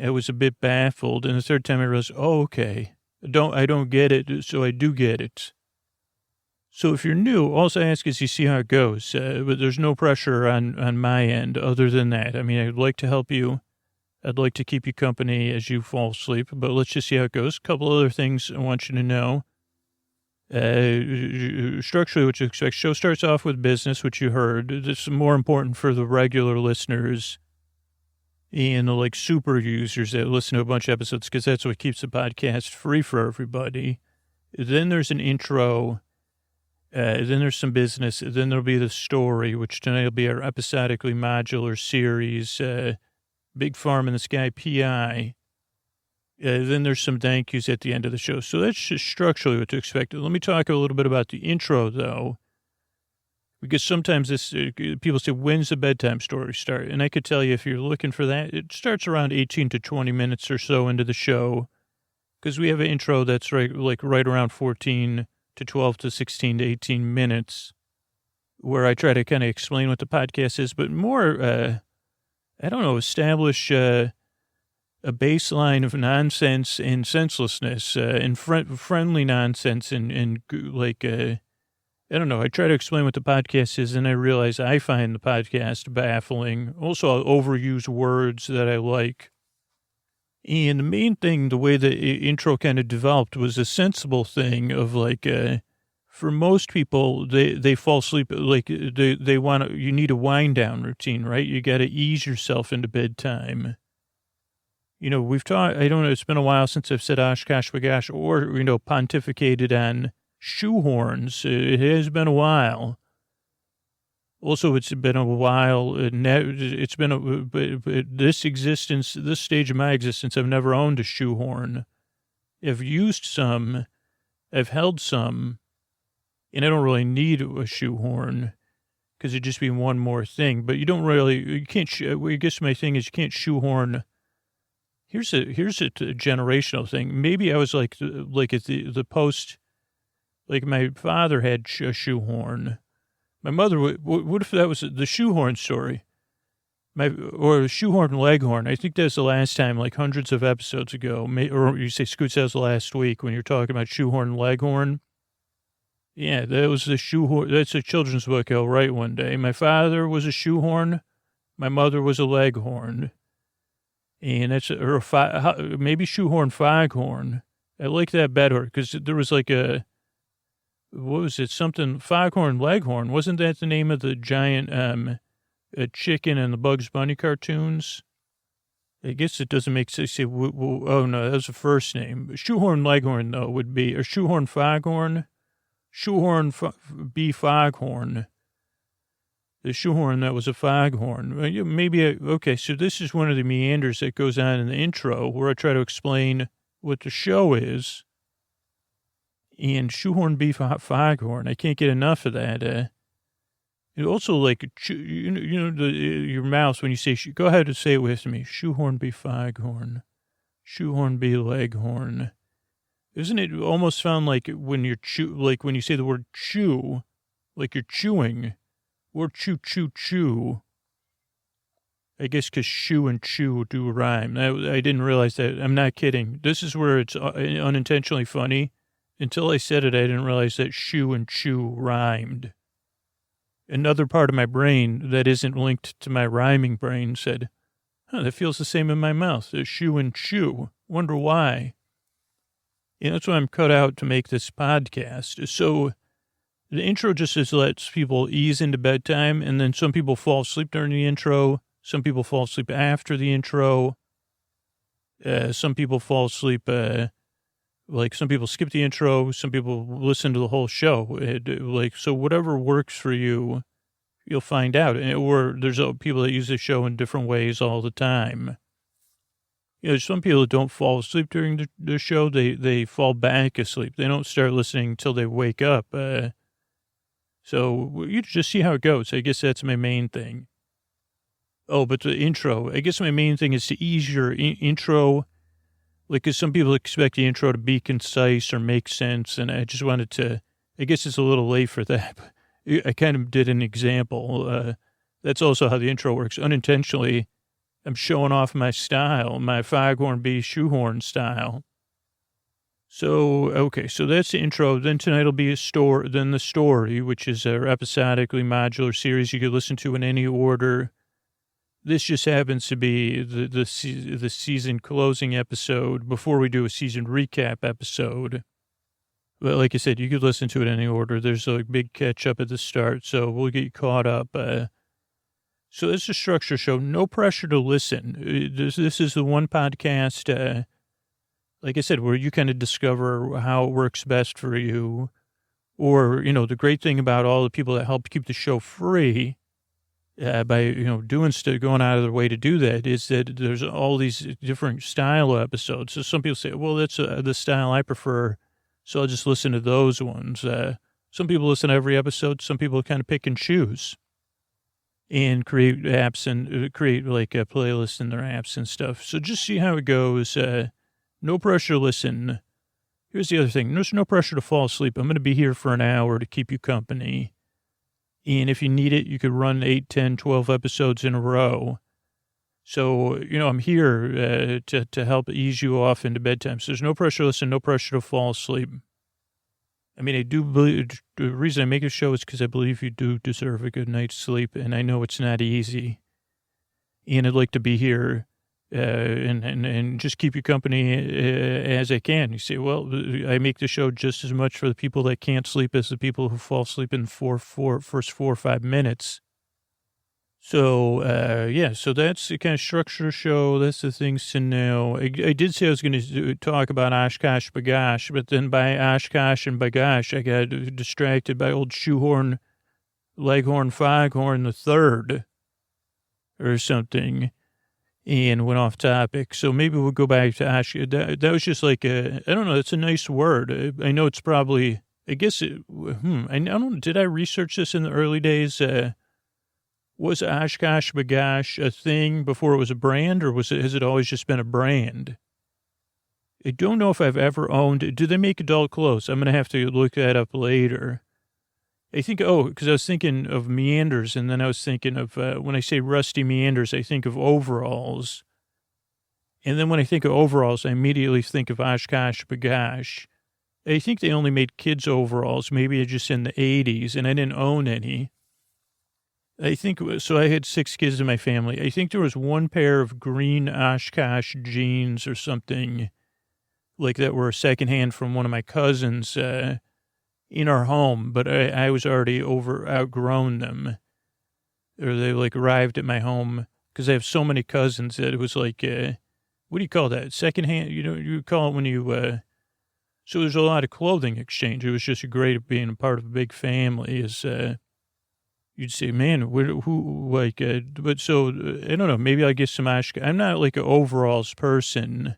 I was a bit baffled. And the third time I realized, oh, okay, I don't get it. So I do get it. So if you're new, all I ask is you see how it goes. But there's no pressure on my end other than that. I mean, I'd like to help you. I'd like to keep you company as you fall asleep. But let's just see how it goes. A couple other things I want you to know. Structurally, what you expect. Show starts off with business, which you heard. This is more important for the regular listeners and the super users that listen to a bunch of episodes, because that's what keeps the podcast free for everybody. Then there's an intro. Then there's some business. Then there'll be the story, which tonight will be our episodically modular series, Big Farm in the Sky, PI. Then there's some thank yous at the end of the show. So that's just structurally what to expect. Let me talk a little bit about the intro, though, because sometimes people say, when's the bedtime story start? And I could tell you, if you're looking for that, it starts around 18 to 20 minutes or so into the show, because we have an intro that's right around 14 to 12 to 16 to 18 minutes, where I try to kind of explain what the podcast is, but more, establish a baseline of nonsense and senselessness and friendly nonsense and I try to explain what the podcast is, and I realize I find the podcast baffling. Also, I'll overuse words that I like. And the main thing, the way the intro kind of developed, was a sensible thing of for most people, they fall asleep, you need a wind down routine, right? You got to ease yourself into bedtime. We've talked, I don't know, it's been a while since I've said Oshkosh Bagosh or, pontificated on shoehorns. It has been a while. Also, it's been a while. It's been this existence, this stage of my existence, I've never owned a shoehorn. I've used some, I've held some, and I don't really need a shoehorn because it'd just be one more thing. But you don't really, you can't, I guess my thing is you can't shoehorn. Here's a generational thing. Maybe I was like at the post, like my father had a shoehorn. My mother, what if that was the shoehorn story? Or shoehorn leghorn. I think that's the last time, like hundreds of episodes ago, or you say Scoot says last week when you're talking about shoehorn leghorn. Yeah, that was the shoehorn. That's a children's book I'll write one day. My father was a shoehorn. My mother was a leghorn. And that's, maybe shoehorn foghorn. I like that better because there was like what was it? Something foghorn leghorn. Wasn't that the name of the giant, chicken in the Bugs Bunny cartoons? I guess it doesn't make sense. Oh no, that was the first name. Shoehorn leghorn though would be, or shoehorn foghorn. Shoehorn be foghorn. The shoehorn that was a foghorn. Maybe, okay, so this is one of the meanders that goes on in the intro where I try to explain what the show is. And shoehorn beef foghorn. I can't get enough of that. It also like, your mouth when you say, go ahead and say it with me. Shoehorn beef foghorn. Shoehorn beef leghorn. Isn't it almost sound like when you're like when you say the word chew, like you're chewing, or chew, chew, chew. I guess because shoe and chew do rhyme. I didn't realize that. I'm not kidding. This is where it's unintentionally funny. Until I said it, I didn't realize that shoe and chew rhymed. Another part of my brain that isn't linked to my rhyming brain said, that feels the same in my mouth. Shoe and chew. Wonder why. Yeah, that's why I'm cut out to make this podcast. So the intro just lets people ease into bedtime, and then some people fall asleep during the intro. Some people fall asleep after the intro. Some people fall asleep, like some people skip the intro. Some people listen to the whole show. So whatever works for you, you'll find out. Or there's people that use the show in different ways all the time. Some people that don't fall asleep during the show, they fall back asleep. They don't start listening until they wake up. So you just see how it goes. I guess that's my main thing. Oh, but the intro, I guess my main thing is to ease your intro. Like, because some people expect the intro to be concise or make sense. And I just wanted to, I guess it's a little late for that. But I kind of did an example. That's also how the intro works. Unintentionally, I'm showing off my style, my foghorn bee shoehorn style. So, okay, so that's the intro. Then tonight will be then the story, which is a episodically modular series you could listen to in any order. This just happens to be the season closing episode before we do a season recap episode. But like I said, you could listen to it in any order. There's a big catch up at the start, so we'll get you caught up. So it's a structure show. No pressure to listen. This is the one podcast, like I said, where you kind of discover how it works best for you. Or, the great thing about all the people that help keep the show free by, going out of their way to do that is that there's all these different style episodes. So some people say, well, that's the style I prefer, so I'll just listen to those ones. Some people listen to every episode. Some people kind of pick and choose and create apps and create like a playlist in their apps and stuff. So just see how it goes. No pressure to listen. Here's the other thing. There's no pressure to fall asleep. I'm going to be here for an hour to keep you company. And if you need it, you could run 8, 10, 12 episodes in a row. So, I'm here to help ease you off into bedtime. So there's no pressure to listen, no pressure to fall asleep. I mean, I do believe the reason I make a show is because I believe you do deserve a good night's sleep. And I know it's not easy. And I'd like to be here and just keep you company as I can. You say, well, I make the show just as much for the people that can't sleep as the people who fall asleep in first 4 or 5 minutes. So, so that's the kind of structure of the show. That's the things to know. I did say I was going to talk about Oshkosh Bagosh, but then by Oshkosh and Bagosh, I got distracted by old shoehorn Leghorn Foghorn the Third or something, and went off topic. So maybe we'll go back to Ash. That was just like I don't know. It's a nice word. I know it's probably. I guess. I don't. Did I research this in the early days? Was Oshkosh Bagosh a thing before it was a brand, or has it always just been a brand? I don't know if I've ever owned. Do they make adult clothes? I'm gonna have to look that up later. I think, because I was thinking of meanders, and then I was thinking of, when I say rusty meanders, I think of overalls. And then when I think of overalls, I immediately think of Oshkosh Bagosh. I think they only made kids' overalls, maybe just in the 80s, and I didn't own any. I think, so I had 6 kids in my family. I think there was one pair of green Oshkosh jeans or something like that were secondhand from one of my cousins, in our home, but I was already outgrown them, or they like arrived at my home because I have so many cousins that it was like, what do you call that? Secondhand, you call it when you, so there's a lot of clothing exchange. It was just great being a part of a big family is, you'd say, man, who like, but so, I don't know, maybe I'll get some I'm not like an overalls person.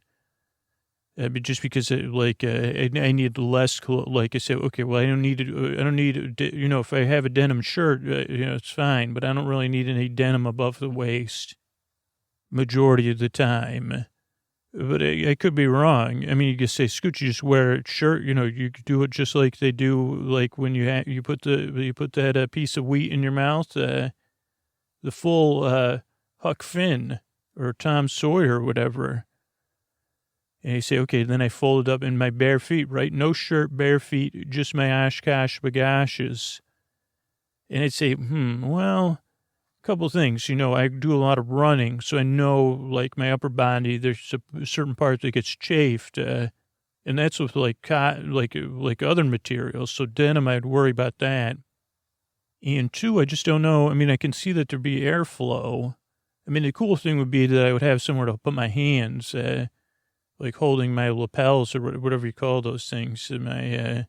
But just because I need less, like I said, okay, well, I don't need, if I have a denim shirt, it's fine, but I don't really need any denim above the waist majority of the time. But I could be wrong. I mean, you could say, Scoot, you just wear a shirt, you could do it just like they do, like when you put that piece of wheat in your mouth, the full Huck Finn or Tom Sawyer or whatever. And you say, okay, then I folded up in my bare feet, right? No shirt, bare feet, just my Oshkosh Bagoshes. And I'd say, well, a couple things. I do a lot of running, so I know, like, my upper body, there's a certain part that gets chafed. And that's with, like other materials. So denim, I'd worry about that. And 2, I just don't know. I mean, I can see that there'd be airflow. I mean, the cool thing would be that I would have somewhere to put my hands, like holding my lapels or whatever you call those things, my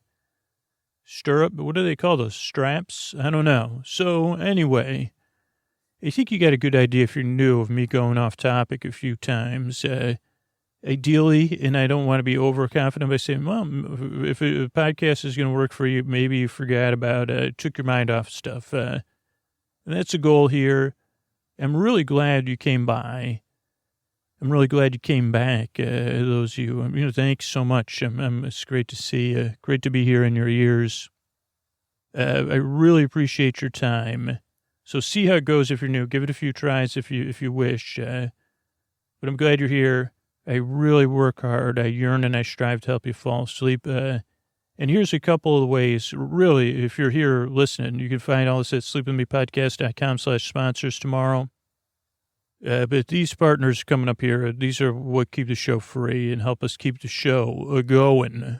stirrup. What do they call those? Straps? I don't know. So anyway, I think you got a good idea if you're new of me going off topic a few times. Ideally, and I don't want to be overconfident by saying, well, if a podcast is going to work for you, maybe you forgot about, took your mind off stuff. And that's a goal here. I'm really glad you came by. I'm really glad you came back, those of you. Thanks so much. It's great to see, great to be here in your ears. I really appreciate your time. So see how it goes if you're new. Give it a few tries if you wish. But I'm glad you're here. I really work hard. I yearn and I strive to help you fall asleep. And here's a couple of ways. Really, if you're here listening, you can find all this at sleepwithmepodcast.com/sponsors tomorrow. But these partners coming up here, these are what keep the show free and help us keep the show going.